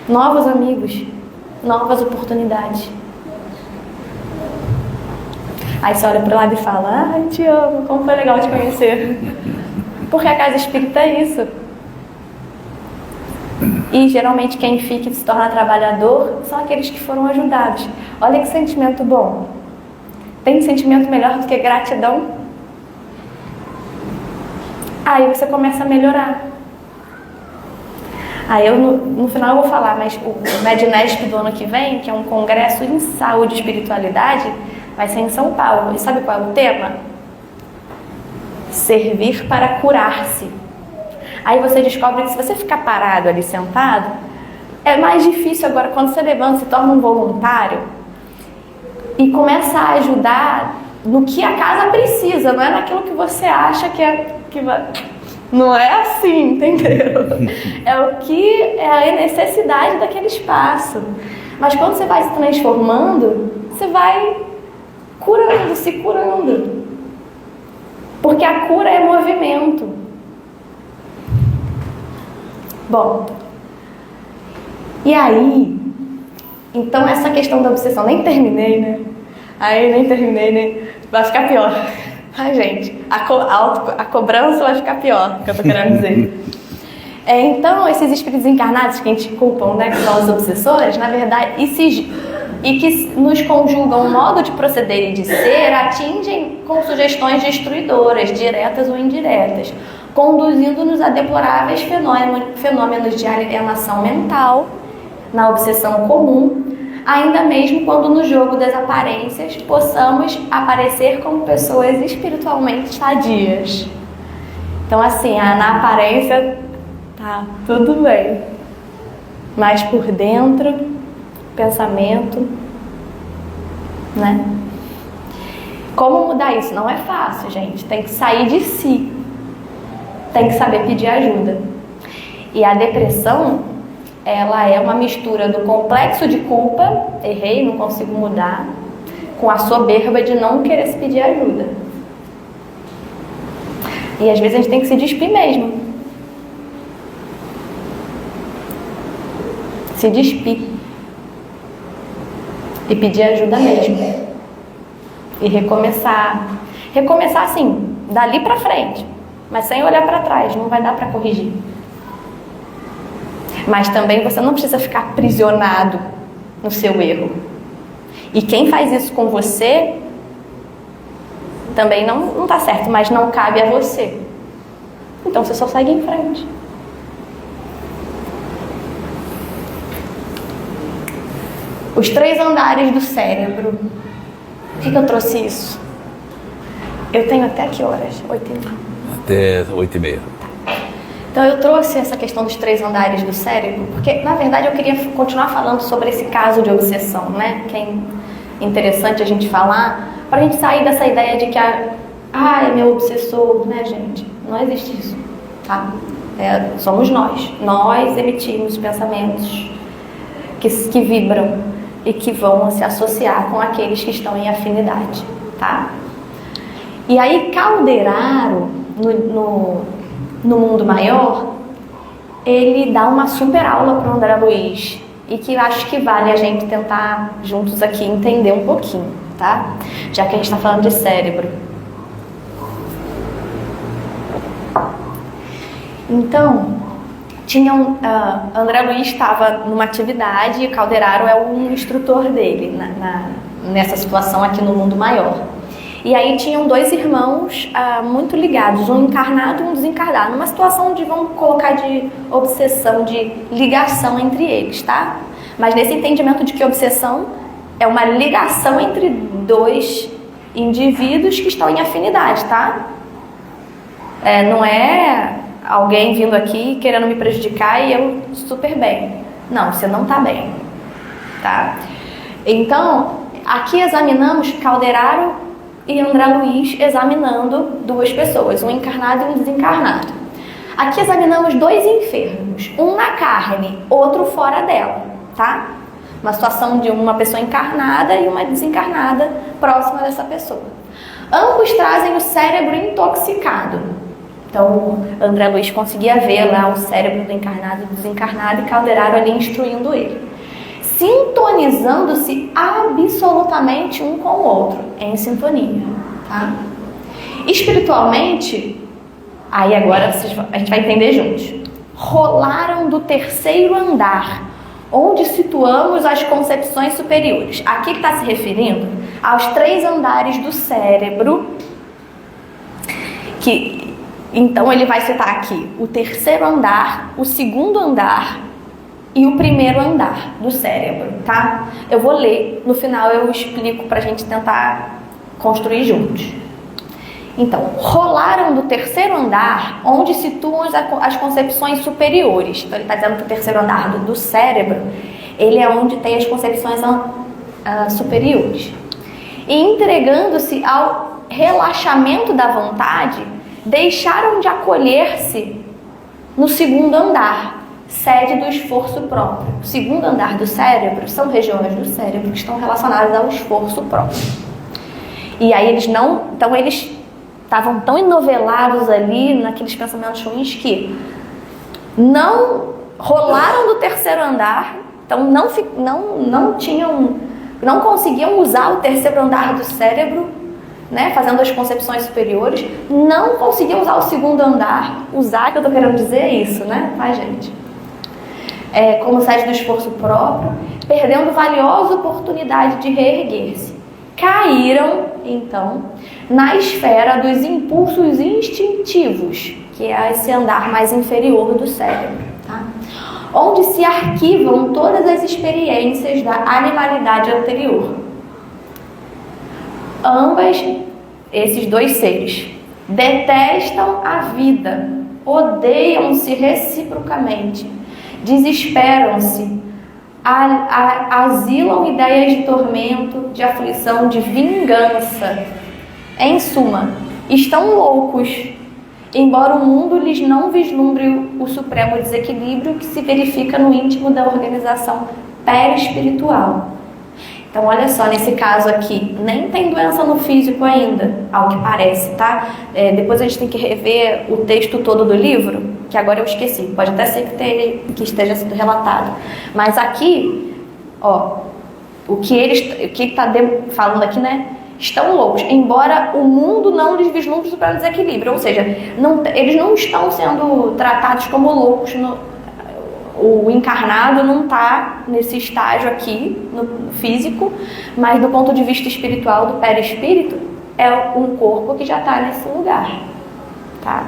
Novos amigos. Novas oportunidades. Aí você olha para o lado e fala, te amo, como foi legal te conhecer. Porque a casa espírita é isso. E geralmente quem fica e se torna trabalhador são aqueles que foram ajudados. Olha que sentimento bom. Tem sentimento melhor do que gratidão? Aí você começa a melhorar. Aí eu no final eu vou falar, mas o Mednesp do ano que vem, que é um congresso em saúde e espiritualidade, vai ser em São Paulo. E sabe qual é o tema? Servir para curar-se. Aí você descobre que se você ficar parado ali sentado, é mais difícil. Agora, quando você levanta, se torna um voluntário e começa a ajudar no que a casa precisa, não é naquilo que você acha que vai... Não é assim, entendeu? É o que é a necessidade daquele espaço. Mas quando você vai se transformando, você vai curando, se curando. Porque a cura é movimento. Bom, e aí, então essa questão da obsessão, nem terminei, né? Vai ficar pior. Ai, gente, a cobrança vai ficar pior, que eu tô querendo dizer. Então, esses espíritos encarnados que a gente culpam, né, que são os obsessores, na verdade, e que nos conjugam um modo de proceder e de ser, atingem com sugestões destruidoras, diretas ou indiretas, conduzindo-nos a deploráveis fenômenos de alienação mental, na obsessão comum, ainda mesmo quando no jogo das aparências possamos aparecer como pessoas espiritualmente sadias. Então, assim, na aparência tá tudo bem, mas por dentro, pensamento, né? Como mudar isso? Não é fácil, gente. Tem que sair de si. Tem que saber pedir ajuda. E a depressão, ela é uma mistura do complexo de culpa, errei, não consigo mudar, com a soberba de não querer se pedir ajuda. E às vezes a gente tem que se despir mesmo. Se despir. E pedir ajuda mesmo. e recomeçar. Recomeçar assim, dali para frente, mas sem olhar para trás, não vai dar para corrigir. Mas também você não precisa ficar aprisionado no seu erro. E quem faz isso com você também não está certo, mas não cabe a você. Então você só segue em frente. Os 3 andares do cérebro. Por que eu trouxe isso? Eu tenho até que horas? 8h30. Até 8h30. Então eu trouxe essa questão dos 3 andares do cérebro, porque na verdade eu queria continuar falando sobre esse caso de obsessão, né? Que é interessante a gente falar, para a gente sair dessa ideia de que é meu obsessor, né, gente? Não existe isso, tá? Somos nós. Nós emitimos pensamentos que vibram e que vão se associar com aqueles que estão em afinidade, tá? E aí Calderaro, no mundo maior, ele dá uma super aula para o André Luiz, e que eu acho que vale a gente tentar juntos aqui entender um pouquinho, tá? Já que a gente está falando de cérebro. Então, André Luiz estava numa atividade e o Calderaro é um instrutor dele nessa situação aqui no mundo maior. E aí tinham 2 irmãos muito ligados, um encarnado e um desencarnado, numa situação de, vamos colocar, de obsessão, de ligação entre eles, tá? Mas nesse entendimento de que obsessão é uma ligação entre 2 indivíduos que estão em afinidade, tá? Não é alguém vindo aqui querendo me prejudicar e eu super bem. Não, você não tá bem, tá? Então, aqui examinamos Calderaro e André Luiz examinando 2 pessoas, um encarnado e um desencarnado. Aqui examinamos 2 enfermos, um na carne, outro fora dela, tá? Uma situação de uma pessoa encarnada e uma desencarnada próxima dessa pessoa. Ambos trazem o cérebro intoxicado. Então, André Luiz conseguia ver lá o cérebro do encarnado e do desencarnado e Calderaro ali instruindo ele, sintonizando-se absolutamente um com o outro, em sintonia, tá? Espiritualmente, aí agora a gente vai entender juntos. Rolaram do 3º andar, onde situamos as concepções superiores. Aqui ele está se referindo aos 3 andares do cérebro, então ele vai citar aqui o 3º andar, o 2º andar e o 1º andar do cérebro, tá? Eu vou ler, no final eu explico pra gente tentar construir juntos. Então, rolaram do 3º andar, onde situam as concepções superiores. Então ele está dizendo que o 3º andar do cérebro, ele é onde tem as concepções superiores. E entregando-se ao relaxamento da vontade, deixaram de acolher-se no 2º andar, sede do esforço próprio. O 2º andar do cérebro são regiões do cérebro que estão relacionadas ao esforço próprio. E aí eles estavam tão enovelados ali naqueles pensamentos ruins que não rolaram do 3º andar, então não conseguiam usar o 3º andar do cérebro, né, fazendo as concepções superiores, não conseguiam usar o 2º andar, que eu tô querendo dizer é isso, né, tá, gente? Como sede do esforço próprio, perdendo valiosa oportunidade de reerguer-se. Caíram, então, na esfera dos impulsos instintivos, que é esse andar mais inferior do cérebro, tá? Onde se arquivam todas as experiências da animalidade anterior. Esses 2 seres detestam a vida, odeiam-se reciprocamente, desesperam-se, asilam ideias de tormento, de aflição, de vingança. Em suma, estão loucos, embora o mundo lhes não vislumbre o supremo desequilíbrio que se verifica no íntimo da organização perispiritual. Então, olha só, nesse caso aqui, nem tem doença no físico ainda, ao que parece, tá? Depois a gente tem que rever o texto todo do livro, que agora eu esqueci. Pode até ser que esteja sendo relatado. Mas aqui, ó, o que ele está falando aqui, né? estão loucos, embora o mundo não lhes vislumbre para desequilíbrio, ou seja, eles não estão sendo tratados como loucos, o encarnado não está nesse estágio aqui, no físico, mas do ponto de vista espiritual, do perispírito, é um corpo que já está nesse lugar, tá?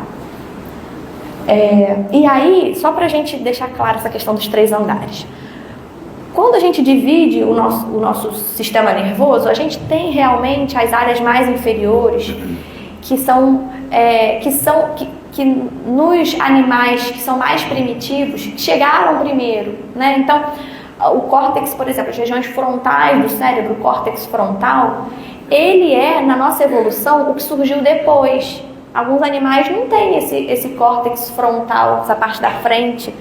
E aí, só para a gente deixar claro essa questão dos 3 andares, quando a gente divide o nosso sistema nervoso, a gente tem realmente as áreas mais inferiores, que nos animais que são mais primitivos, chegaram primeiro, né? Então, o córtex, por exemplo, as regiões frontais do cérebro, o córtex frontal, ele na nossa evolução, o que surgiu depois. Alguns animais não têm esse córtex frontal, essa parte da frente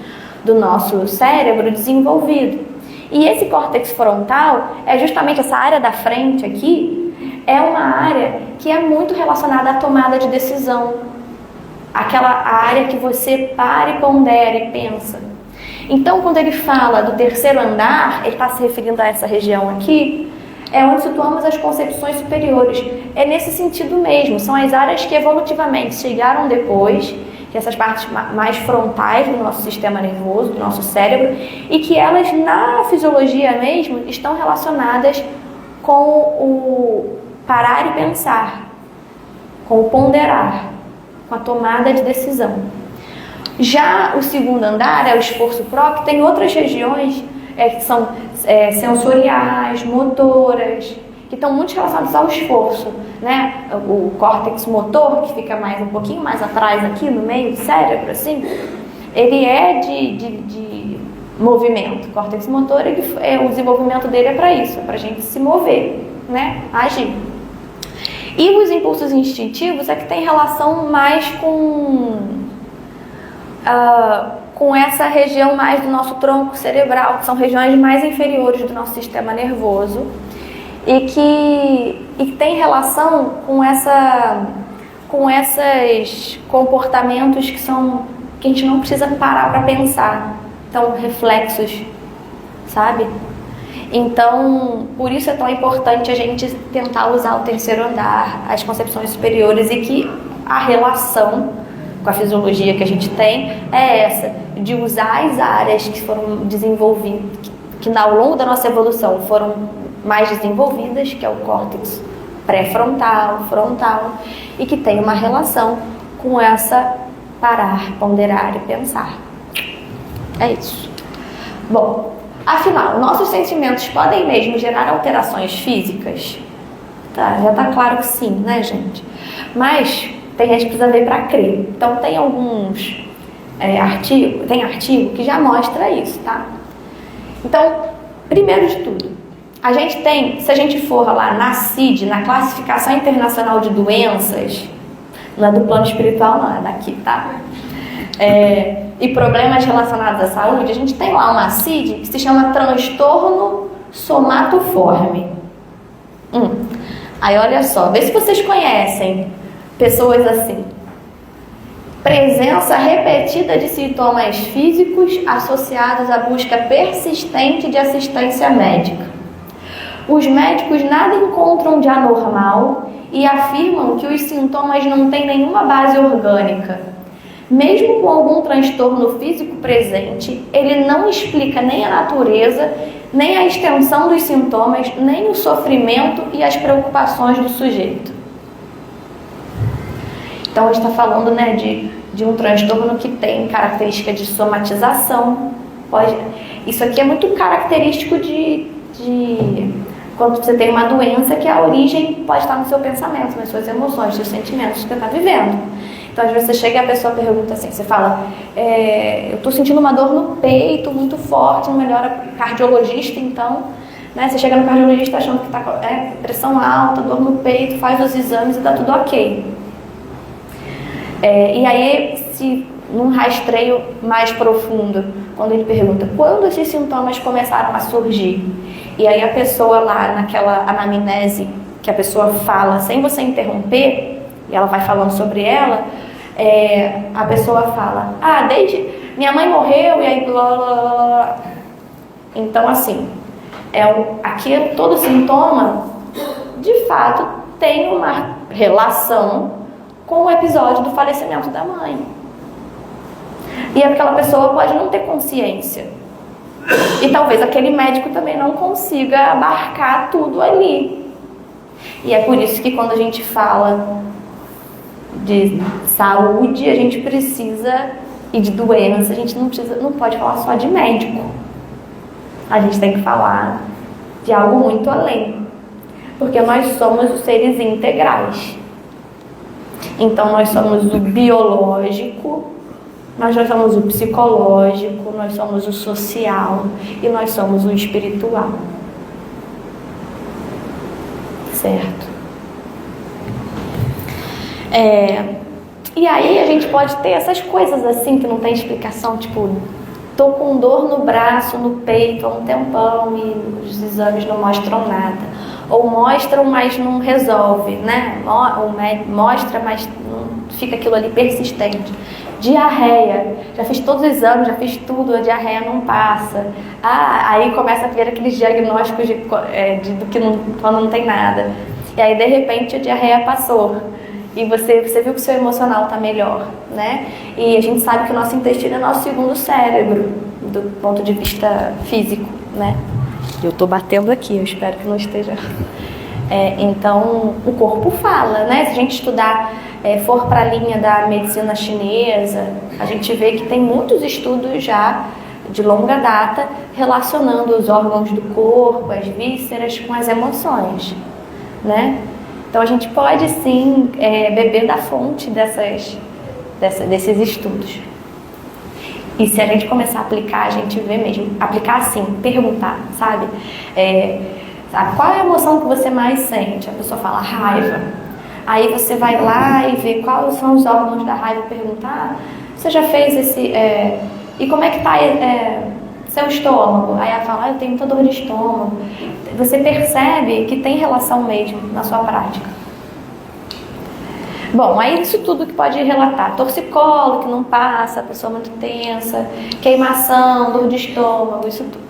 do nosso cérebro desenvolvido. E esse córtex frontal é justamente essa área da frente aqui, é uma área que é muito relacionada à tomada de decisão. Aquela área que você para e pondera e pensa. Então, quando ele fala do 3º andar, ele está se referindo a essa região aqui, é onde situamos as concepções superiores. É nesse sentido mesmo, são as áreas que evolutivamente chegaram depois, que essas partes mais frontais do nosso sistema nervoso, do nosso cérebro, e que elas, na fisiologia mesmo, estão relacionadas com o parar e pensar, com o ponderar, com a tomada de decisão. Já o 2º andar, o esforço próprio, tem outras regiões que são sensoriais, motoras, que estão muito relacionadas ao esforço, né? O córtex motor, que fica um pouquinho mais atrás aqui, no meio do cérebro, assim, ele é de movimento. O córtex motor, o desenvolvimento dele é para isso, é para a gente se mover, né? Agir. E os impulsos instintivos é que tem relação mais com essa região mais do nosso tronco cerebral, que são regiões mais inferiores do nosso sistema nervoso, e que tem relação com esses comportamentos que a gente não precisa parar para pensar. Então, reflexos, sabe? Então, por isso é tão importante a gente tentar usar o 3º andar, as concepções superiores, e que a relação com a fisiologia que a gente tem é essa, de usar as áreas que foram desenvolvidas, que ao longo da nossa evolução foram mais desenvolvidas, que é o córtex pré-frontal, frontal, e que tem uma relação com essa parar, ponderar e pensar. É isso. Bom, afinal, nossos sentimentos podem mesmo gerar alterações físicas? Tá, já tá claro que sim, né, gente? Mas tem gente que precisa ver para crer. Então tem alguns artigo que já mostra isso, tá? Então, primeiro de tudo, a gente tem, se a gente for lá na CID, na Classificação Internacional de Doenças, não é do plano espiritual, não, é daqui, tá? E problemas relacionados à saúde, a gente tem lá uma CID que se chama transtorno somatoforme. Aí olha só, vê se vocês conhecem pessoas assim. Presença repetida de sintomas físicos associados à busca persistente de assistência médica. Os médicos nada encontram de anormal e afirmam que os sintomas não têm nenhuma base orgânica. Mesmo com algum transtorno físico presente, ele não explica nem a natureza, nem a extensão dos sintomas, nem o sofrimento e as preocupações do sujeito. Então, a gente está falando, né, de um transtorno que tem característica de somatização. Isso aqui é muito característico de quando você tem uma doença, que a origem pode estar no seu pensamento, nas suas emoções, nos seus sentimentos que você está vivendo. Então, às vezes você chega e a pessoa pergunta assim, você fala, eu estou sentindo uma dor no peito muito forte, não melhora, cardiologista, então, né, você chega no cardiologista achando que está com pressão alta, dor no peito, faz os exames e está tudo ok. E aí, se num rastreio mais profundo, quando ele pergunta quando esses sintomas começaram a surgir, e aí a pessoa lá naquela anamnese que a pessoa fala sem você interromper, e ela vai falando sobre ela, a pessoa fala, desde minha mãe morreu, e aí blá blá blá blá. Então assim, todo sintoma de fato tem uma relação com o episódio do falecimento da mãe. E aquela pessoa pode não ter consciência. E talvez aquele médico também não consiga abarcar tudo ali. E é por isso que quando a gente fala de saúde, a gente precisa, e de doença, a gente não pode falar só de médico. A gente tem que falar de algo muito além. Porque nós somos os seres integrais. Então nós somos o biológico, nós somos o psicológico, nós somos o social e nós somos o espiritual. Certo? E aí a gente pode ter essas coisas assim que não tem explicação, tipo, tô com dor no braço, no peito há um tempão e os exames não mostram nada. Ou mostram, mas não resolve, né? Ou mostra, mas não fica aquilo ali persistente. Diarreia, já fiz todos os exames, já fiz tudo, a diarreia não passa. Aí começa a ver aqueles diagnósticos do que quando não tem nada. E aí de repente a diarreia passou. E você viu que o seu emocional está melhor, né? E a gente sabe que o nosso intestino é o nosso segundo cérebro, do ponto de vista físico, né? Eu estou batendo aqui, eu espero que não esteja. Então, o corpo fala, né? Se a gente estudar, for para a linha da medicina chinesa, a gente vê que tem muitos estudos já de longa data relacionando os órgãos do corpo, as vísceras com as emoções, né? Então, a gente pode sim beber da fonte desses estudos. E se a gente começar a aplicar, a gente vê mesmo. Aplicar assim, perguntar, sabe? Sabe? Qual é a emoção que você mais sente? A pessoa fala raiva. Aí você vai lá e vê quais são os órgãos da raiva, perguntar. Você já fez esse... e como é que está seu estômago? Aí ela fala, eu tenho muita dor de estômago. Você percebe que tem relação mesmo na sua prática. Bom, aí isso tudo que pode relatar. Torcicolo, que não passa, a pessoa muito tensa, queimação, dor de estômago, isso tudo.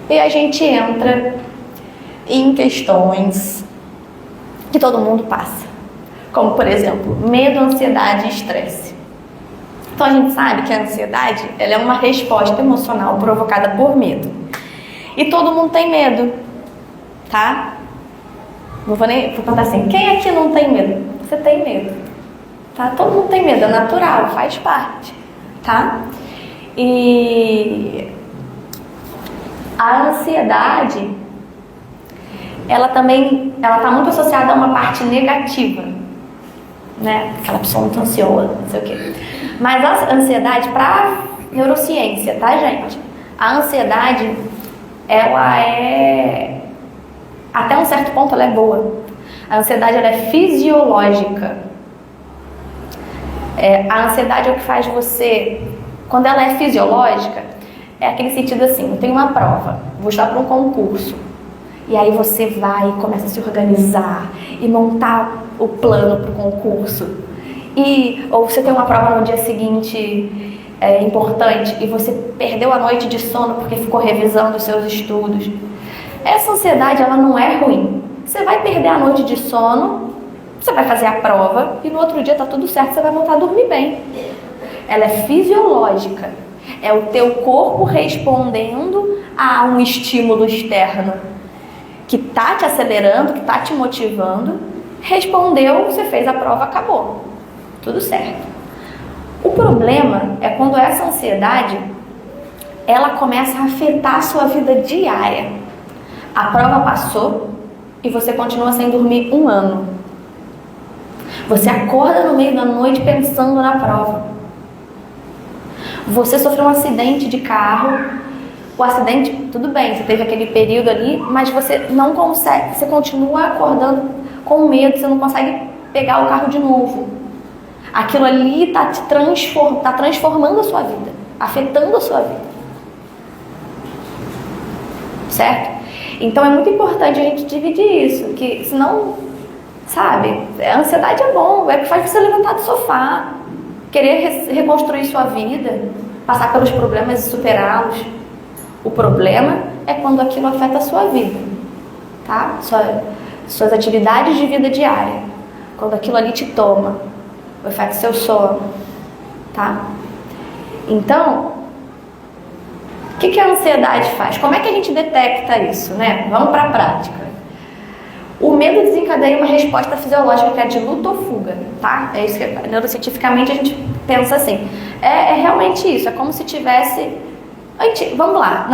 E a gente entra em questões que todo mundo passa. Como, por exemplo, medo, ansiedade e estresse. Então a gente sabe que a ansiedade ela é uma resposta emocional provocada por medo. E todo mundo tem medo, tá? Vou perguntar assim, quem aqui não tem medo? Você tem medo, tá? Todo mundo tem medo, é natural, faz parte, tá? E a ansiedade, ela tá muito associada a uma parte negativa, né? Aquela pessoa muito ansiosa, não sei o quê. Mas a ansiedade, para neurociência, tá, gente? A ansiedade, ela até um certo ponto, ela é boa. A ansiedade, ela é fisiológica. A ansiedade é o que faz você... Quando ela é fisiológica, é aquele sentido assim, eu tenho uma prova, vou estudar para um concurso. E aí você vai e começa a se organizar e montar o plano para o concurso. Ou você tem uma prova no dia seguinte importante e você perdeu a noite de sono porque ficou revisando os seus estudos. Essa ansiedade, ela não é ruim. Você vai perder a noite de sono, você vai fazer a prova e no outro dia tá tudo certo, você vai voltar a dormir bem. Ela é fisiológica. É o teu corpo respondendo a um estímulo externo que tá te acelerando, que tá te motivando. Respondeu, você fez a prova, acabou. Tudo certo. O problema é quando essa ansiedade ela começa a afetar a sua vida diária. A prova passou e você continua sem dormir 1 ano. Você acorda no meio da noite pensando na prova. Você sofreu um acidente de carro. O acidente, tudo bem, você teve aquele período ali, mas você não consegue, você continua acordando com medo, você não consegue pegar o carro de novo. Aquilo ali está transformando a sua vida, afetando a sua vida. Certo? Então é muito importante a gente dividir isso, que senão, sabe, a ansiedade é bom, é o que faz você levantar do sofá, querer reconstruir sua vida, passar pelos problemas e superá-los. O problema é quando aquilo afeta a sua vida, tá? suas atividades de vida diária, quando aquilo ali te toma, o efeito do seu sono, tá? Então, o que a ansiedade faz? Como é que a gente detecta isso, né? Vamos para a prática. O medo desencadeia uma resposta fisiológica que é de luta ou fuga, tá? É isso que neurocientificamente a gente pensa assim. É realmente isso, é como se tivesse... Vamos lá,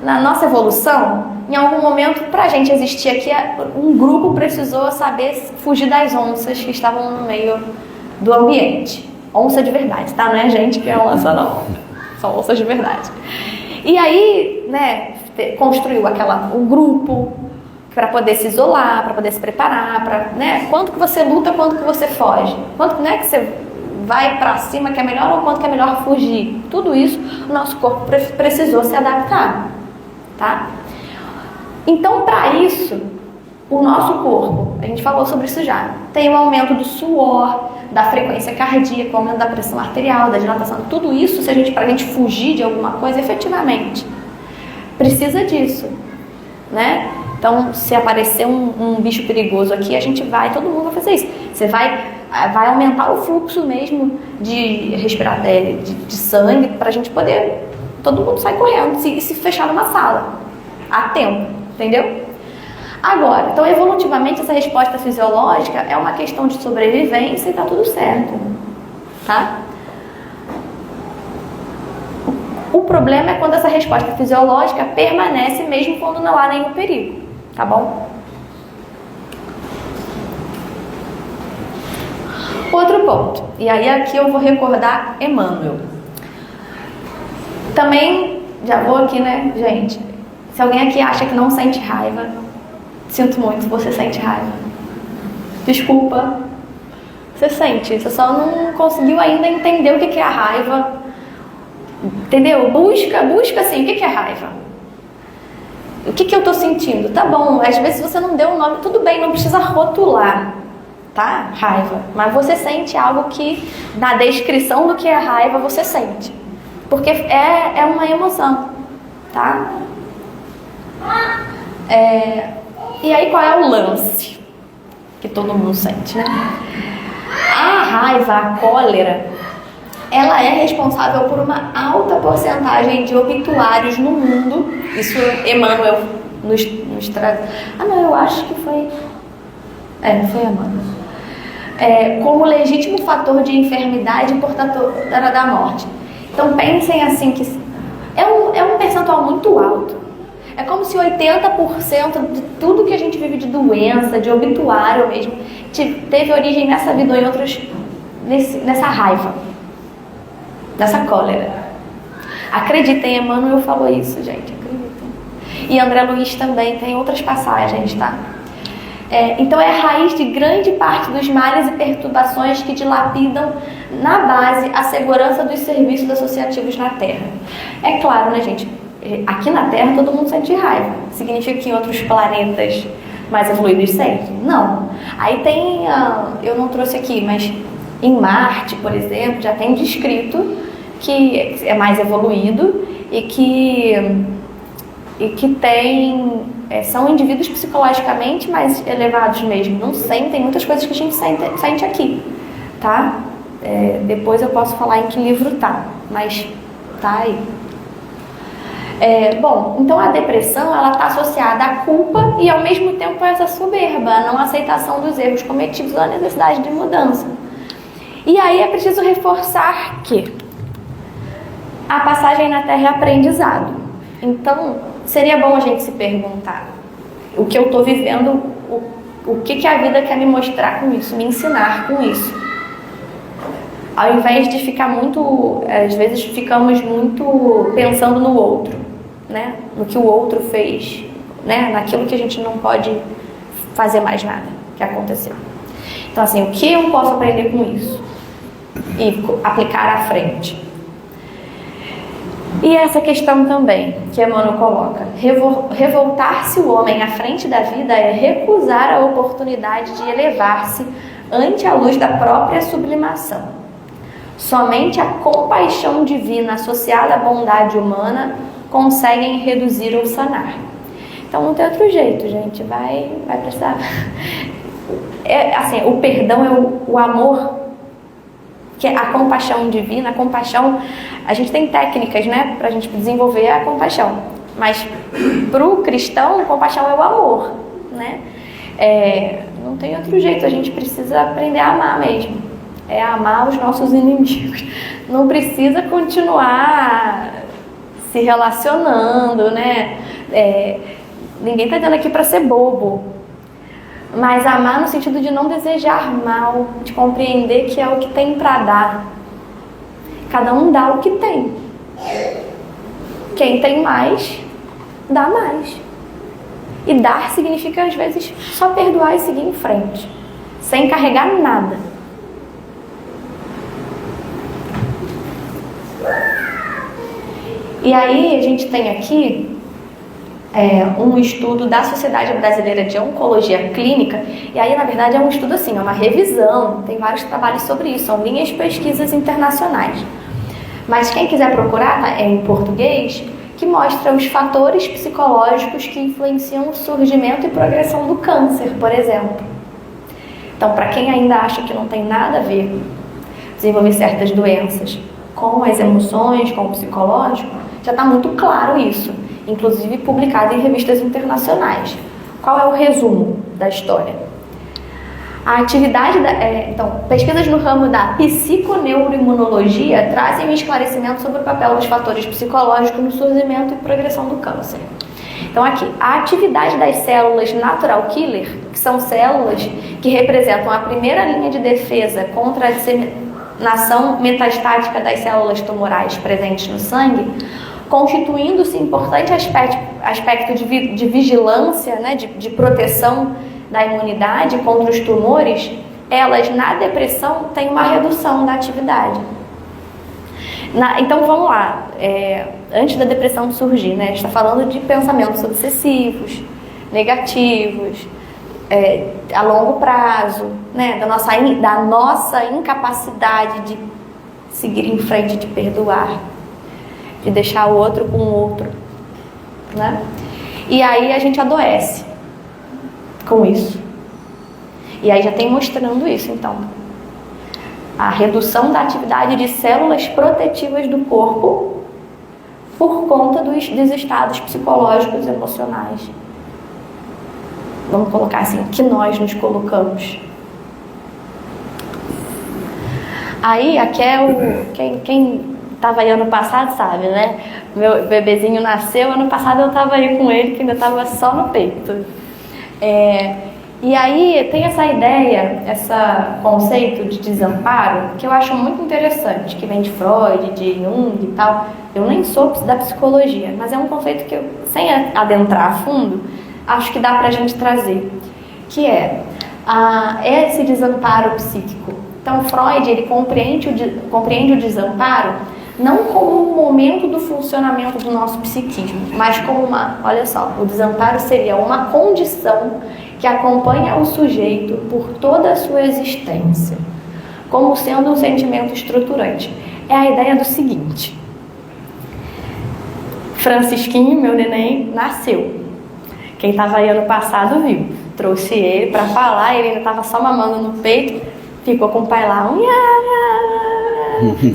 na nossa evolução, em algum momento, para a gente existir aqui, um grupo precisou saber fugir das onças que estavam no meio do ambiente. Onça de verdade, tá? Não é a gente que é onça, não. São onças de verdade. E aí, né, construiu um grupo para poder se isolar, para poder se preparar, né? Quanto que você luta, quanto que você foge? Quanto, né, que você vai para cima que é melhor ou quanto que é melhor fugir? Tudo isso o nosso corpo precisou se adaptar, tá? Então, para isso, o nosso corpo, a gente falou sobre isso já, tem um aumento do suor, da frequência cardíaca, o aumento da pressão arterial, da dilatação, tudo isso, para a gente fugir de alguma coisa, efetivamente, precisa disso, né? Então, se aparecer um bicho perigoso aqui, todo mundo vai fazer isso. Você vai aumentar o fluxo mesmo de sangue para a gente poder, todo mundo sai correndo e se fechar numa sala, a tempo, entendeu? Agora, então evolutivamente essa resposta fisiológica é uma questão de sobrevivência e tá tudo certo, tá? O problema é quando essa resposta fisiológica permanece mesmo quando não há nenhum perigo, tá bom? Outro ponto, e aí aqui eu vou recordar Emmanuel. Também, já vou aqui, né, gente? Se alguém aqui acha que não sente raiva, sinto muito, você sente raiva. Desculpa, você sente, você só não conseguiu ainda entender o que é a raiva. Entendeu? Busca assim, o que é raiva? O que eu tô sentindo? Tá bom, às vezes você não deu um nome, tudo bem, não precisa rotular, tá? Raiva. Mas você sente algo que, na descrição do que é raiva, você sente. Porque é uma emoção, tá? E aí qual é o lance que todo mundo sente, né? A raiva, a cólera, ela é responsável por uma alta porcentagem de obituários no mundo. Isso Emmanuel nos traz. Não, eu acho que foi... foi Emmanuel. Como legítimo fator de enfermidade e portadora da morte. Então pensem assim que é um percentual muito alto. É como se 80% de tudo que a gente vive de doença, de obituário mesmo, teve origem nessa vida ou em outras, nessa raiva, nessa cólera. Acreditem, Emmanuel falou isso, gente, acreditem. E André Luiz também tem outras passagens, tá? Então é a raiz de grande parte dos males e perturbações que dilapidam na base a segurança dos serviços associativos na Terra. É claro, né, gente? Aqui na Terra todo mundo sente raiva. Significa que em outros planetas mais evoluídos sentem? Não. Aí tem, eu não trouxe aqui, mas em Marte, por exemplo, já tem descrito que é mais evoluído e que tem, são indivíduos psicologicamente mais elevados mesmo. Não sentem muitas coisas que a gente sente aqui, tá? Depois eu posso falar em que livro tá, mas tá aí. Bom, então a depressão ela está associada à culpa e ao mesmo tempo a essa soberba, a não aceitação dos erros cometidos ou a necessidade de mudança. E aí é preciso reforçar que a passagem na Terra é aprendizado. Então seria bom a gente se perguntar o que eu estou vivendo, o que a vida quer me mostrar com isso, me ensinar com isso. Ao invés de ficar muito, às vezes ficamos muito pensando no outro, né? No que o outro fez, né? Naquilo que a gente não pode fazer mais nada que aconteceu. Então assim, o que eu posso aprender com isso? E aplicar à frente. E essa questão também, que Emmanuel coloca, revoltar-se o homem à frente da vida é recusar a oportunidade de elevar-se ante a luz da própria sublimação. Somente a compaixão divina associada à bondade humana conseguem reduzir ou sanar. Então não tem outro jeito, gente, vai precisar. Assim, o perdão é o amor, que é a compaixão divina. A compaixão, a gente tem técnicas, né, pra gente desenvolver a compaixão, mas pro cristão, a compaixão é o amor, né? Não tem outro jeito, a gente precisa aprender a amar mesmo, amar os nossos inimigos, não precisa continuar se relacionando, né? Ninguém tá dando aqui para ser bobo, mas amar no sentido de não desejar mal, de compreender que é o que tem para dar. Cada um dá o que tem. Quem tem mais, dá mais. E dar significa, às vezes, só perdoar e seguir em frente, sem carregar nada. E aí a gente tem aqui um estudo da Sociedade Brasileira de Oncologia Clínica, e aí na verdade é um estudo assim, é uma revisão, tem vários trabalhos sobre isso, são linhas pesquisas internacionais. Mas quem quiser procurar, em português, que mostra os fatores psicológicos que influenciam o surgimento e progressão do câncer, por exemplo. Então, para quem ainda acha que não tem nada a ver desenvolver certas doenças com as emoções, com o psicológico, já está muito claro isso, inclusive publicado em revistas internacionais. Qual é o resumo da história? A atividade, pesquisas no ramo da psiconeuroimunologia trazem um esclarecimento sobre o papel dos fatores psicológicos no surgimento e progressão do câncer. Então aqui, a atividade das células natural killer, que são células que representam a primeira linha de defesa contra a disseminação metastática das células tumorais presentes no sangue, constituindo-se importante aspecto de vigilância, né, de proteção da imunidade contra os tumores, elas na depressão têm uma redução da atividade. Então vamos lá, antes da depressão surgir, né, a gente está falando de pensamentos obsessivos, negativos, a longo prazo, né, da nossa incapacidade de seguir em frente, de perdoar, de deixar o outro com o outro, né? E aí a gente adoece com isso. E aí já tem mostrando isso, então. A redução da atividade de células protetivas do corpo por conta dos estados psicológicos e emocionais. Vamos colocar assim, que nós nos colocamos. Aí, aqui quem estava aí ano passado sabe, né? Meu bebezinho nasceu, ano passado eu estava aí com ele, que ainda estava só no peito. E aí tem essa ideia, esse conceito de desamparo, que eu acho muito interessante, que vem de Freud, de Jung e tal. Eu nem sou da psicologia, mas é um conceito que eu, sem adentrar a fundo, acho que dá pra gente trazer, que é esse desamparo psíquico. Então Freud, ele compreende o desamparo não como um momento do funcionamento do nosso psiquismo, mas como olha só, o desamparo seria uma condição que acompanha o sujeito por toda a sua existência, como sendo um sentimento estruturante. É a ideia do seguinte: Francisquinho, meu neném, nasceu. Quem estava aí ano passado viu. Trouxe ele para falar, ele ainda estava só mamando no peito, ficou com o pai lá,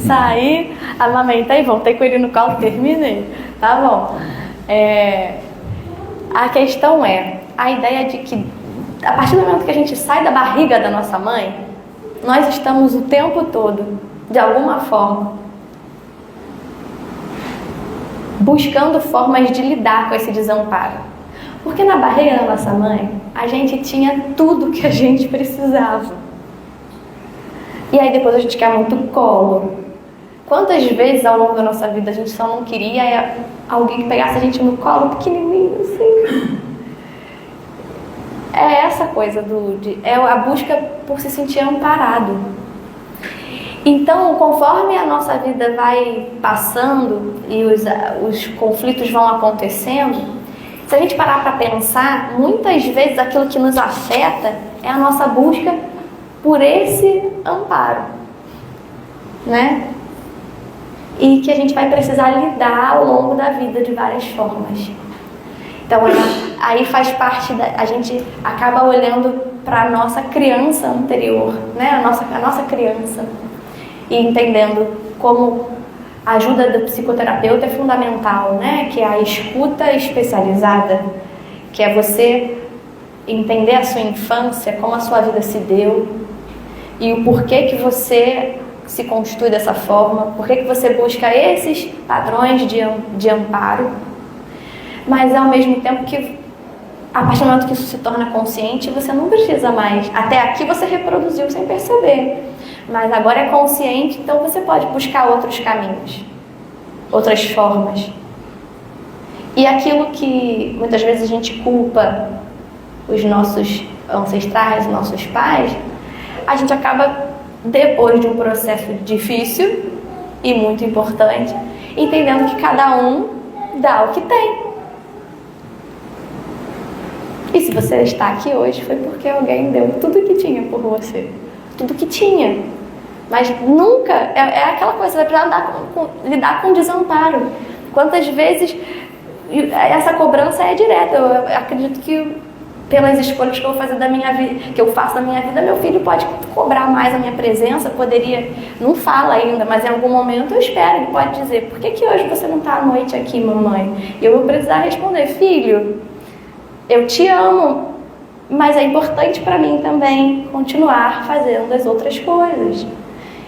saí, amamentei, voltei com ele no colo, terminei. Tá bom. A questão a ideia de que a partir do momento que a gente sai da barriga da nossa mãe, nós estamos o tempo todo, de alguma forma, buscando formas de lidar com esse desamparo. Porque na barriga da nossa mãe, a gente tinha tudo que a gente precisava. E aí depois a gente quer muito colo. Quantas vezes ao longo da nossa vida a gente só não queria alguém que pegasse a gente no colo pequenininho, assim. É essa coisa é a busca por se sentir amparado. Então, conforme a nossa vida vai passando e os conflitos vão acontecendo, se a gente parar para pensar, muitas vezes aquilo que nos afeta é a nossa busca por esse amparo, né? E que a gente vai precisar lidar ao longo da vida de várias formas. Então, aí faz parte a gente acaba olhando para a nossa criança anterior, né? A nossa criança, e entendendo como a ajuda do psicoterapeuta é fundamental, né? Que é a escuta especializada, que é você entender a sua infância, como a sua vida se deu e o porquê que você se constitui dessa forma, porquê que você busca esses padrões de amparo, mas ao mesmo tempo que, a partir do momento que isso se torna consciente, você não precisa mais. Até aqui você reproduziu sem perceber, mas agora é consciente, então você pode buscar outros caminhos, outras formas. E aquilo que muitas vezes a gente culpa os nossos ancestrais, os nossos pais, a gente acaba, depois de um processo difícil e muito importante, entendendo que cada um dá o que tem. E se você está aqui hoje foi porque alguém deu tudo que tinha por você. Tudo que tinha. Mas nunca, é aquela coisa, você vai precisar lidar com desamparo. Quantas vezes essa cobrança é direta. Eu acredito que pelas escolhas que eu vou fazer da minha vida, que eu faço da minha vida, meu filho pode cobrar mais a minha presença, poderia, não fala ainda, mas em algum momento eu espero, ele pode dizer: por que hoje você não está à noite aqui, mamãe? E eu vou precisar responder: filho, eu te amo, mas é importante para mim também continuar fazendo as outras coisas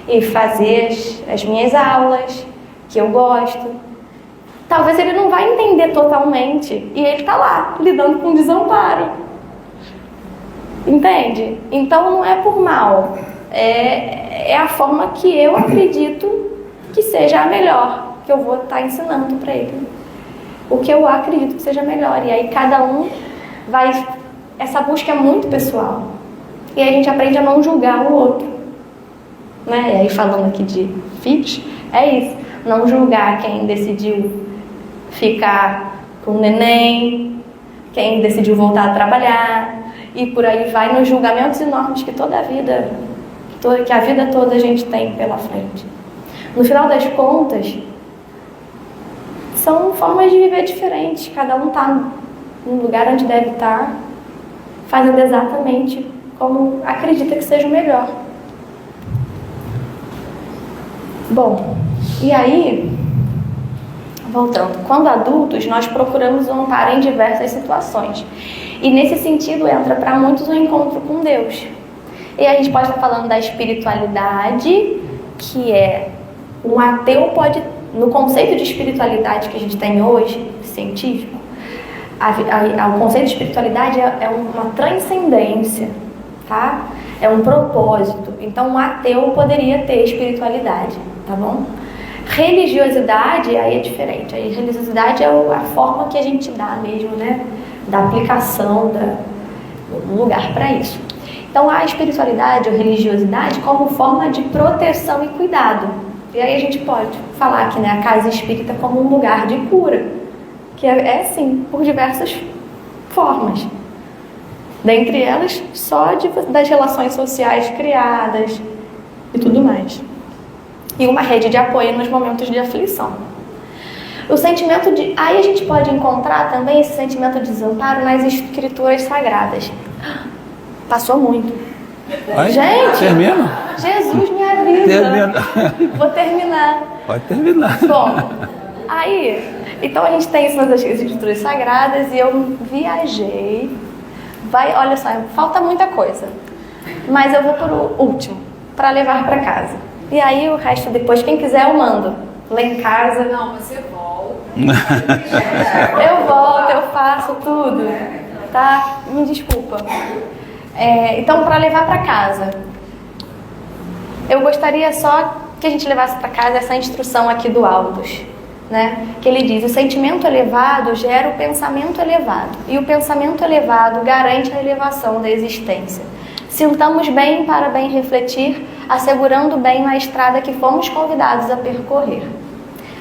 e fazer as minhas aulas que eu gosto. Talvez ele não vai entender totalmente e ele está lá lidando com desamparo, entende? Então não é por mal, é a forma que eu acredito que seja a melhor, que eu vou estar ensinando para ele o que eu acredito que seja melhor. E aí cada um vai, essa busca é muito pessoal, e aí a gente aprende a não julgar o outro, né? E aí, falando aqui de filhos, é isso, não julgar quem decidiu ficar com o neném, quem decidiu voltar a trabalhar, e por aí vai, nos julgamentos enormes que a vida toda a gente tem pela frente. No final das contas, são formas de viver diferentes, cada um está no lugar onde deve estar, fazendo exatamente como acredita que seja o melhor. Bom, e aí, voltando, quando adultos, nós procuramos um amparo em diversas situações. E nesse sentido entra para muitos o encontro com Deus. E a gente pode estar falando da espiritualidade, que é um ateu pode, no conceito de espiritualidade que a gente tem hoje, científico, o conceito de espiritualidade é uma transcendência, tá? É um propósito. Então um ateu poderia ter espiritualidade, tá bom? Religiosidade aí é diferente. A religiosidade é a forma que a gente dá mesmo, né? Da aplicação, do lugar para isso. Então a espiritualidade ou religiosidade como forma de proteção e cuidado. E aí a gente pode falar que, né, a casa espírita como um lugar de cura, que é sim, por diversas formas. Dentre elas, só das relações sociais criadas e tudo mais. E uma rede de apoio nos momentos de aflição. O sentimento de... Aí a gente pode encontrar também esse sentimento de desamparo nas escrituras sagradas. Passou muito. Vai? Gente, Termina? Jesus me avisa. Termina. Vou terminar. Pode terminar. Bom, aí... Então a gente tem isso nas escrituras sagradas e eu viajei. Olha só, falta muita coisa. Mas eu vou pro último, para levar para casa. E aí o resto depois, quem quiser eu mando. Lá em casa. Não, você volta. Eu volto, eu faço tudo. Tá? Me desculpa. Então, para levar para casa, eu gostaria só que a gente levasse para casa essa instrução aqui do Aldous, né? Que ele diz: o sentimento elevado gera o pensamento elevado, e o pensamento elevado garante a elevação da existência. Sintamos bem para bem refletir, assegurando bem na estrada que fomos convidados a percorrer.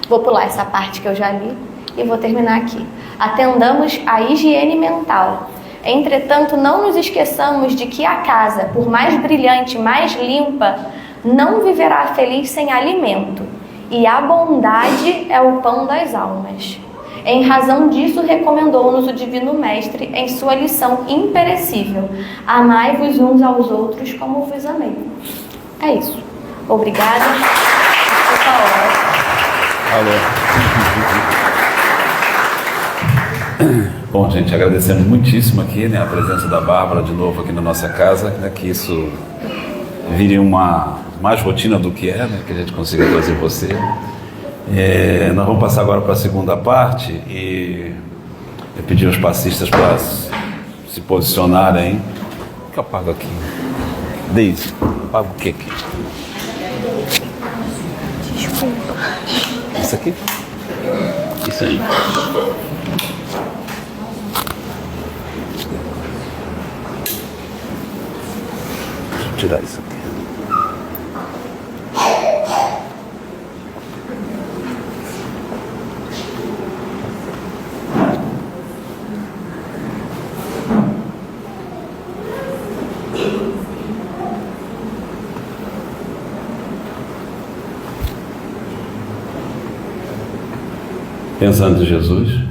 Vou pular essa parte que eu já li e vou terminar aqui. Atendamos à higiene mental. Entretanto, não nos esqueçamos de que a casa, por mais brilhante, mais limpa, não viverá feliz sem alimento. E a bondade é o pão das almas. Em razão disso, recomendou-nos o Divino Mestre em sua lição imperecível: amai-vos uns aos outros como vos amei. É isso. Obrigada. Bom, gente, agradecendo muitíssimo aqui, né, a presença da Bárbara de novo aqui na nossa casa, né, que isso vire uma mais rotina do que é, né, que a gente consiga trazer você. Nós vamos passar agora para a segunda parte e eu pedi aos passistas para se posicionarem. O que eu apago aqui? Deise, apago o que aqui? Desculpa. Isso aqui? Isso aí. Deixa eu tirar isso aqui. Pensando em Jesus,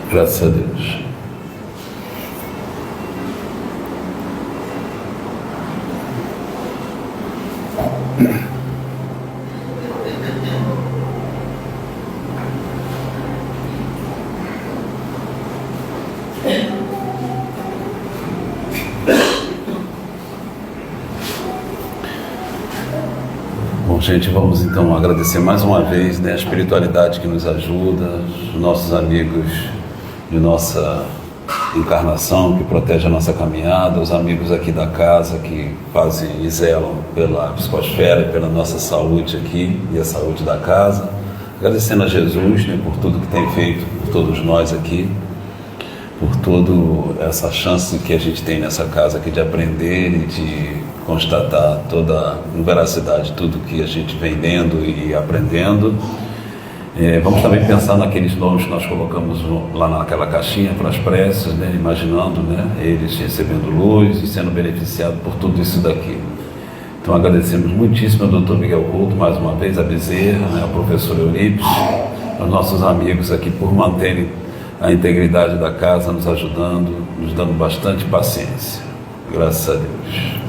Graças a Deus. Gente, vamos então agradecer mais uma vez, né, a espiritualidade que nos ajuda, os nossos amigos de nossa encarnação, que protege a nossa caminhada, os amigos aqui da casa que fazem e zelam pela psicosfera e pela nossa saúde aqui e a saúde da casa. Agradecendo a Jesus, né, por tudo que tem feito por todos nós aqui, por toda essa chance que a gente tem nessa casa aqui de aprender e de constatar toda a veracidade, tudo que a gente vem lendo e aprendendo. Vamos também pensar naqueles nomes que nós colocamos lá naquela caixinha para as preces, né, imaginando, né, eles recebendo luz e sendo beneficiados por tudo isso daqui. Então agradecemos muitíssimo ao Dr. Miguel Couto, mais uma vez, a Bezerra, né, ao professor Eurípides, aos nossos amigos aqui por manterem a integridade da casa, nos ajudando, nos dando bastante paciência. Graças a Deus.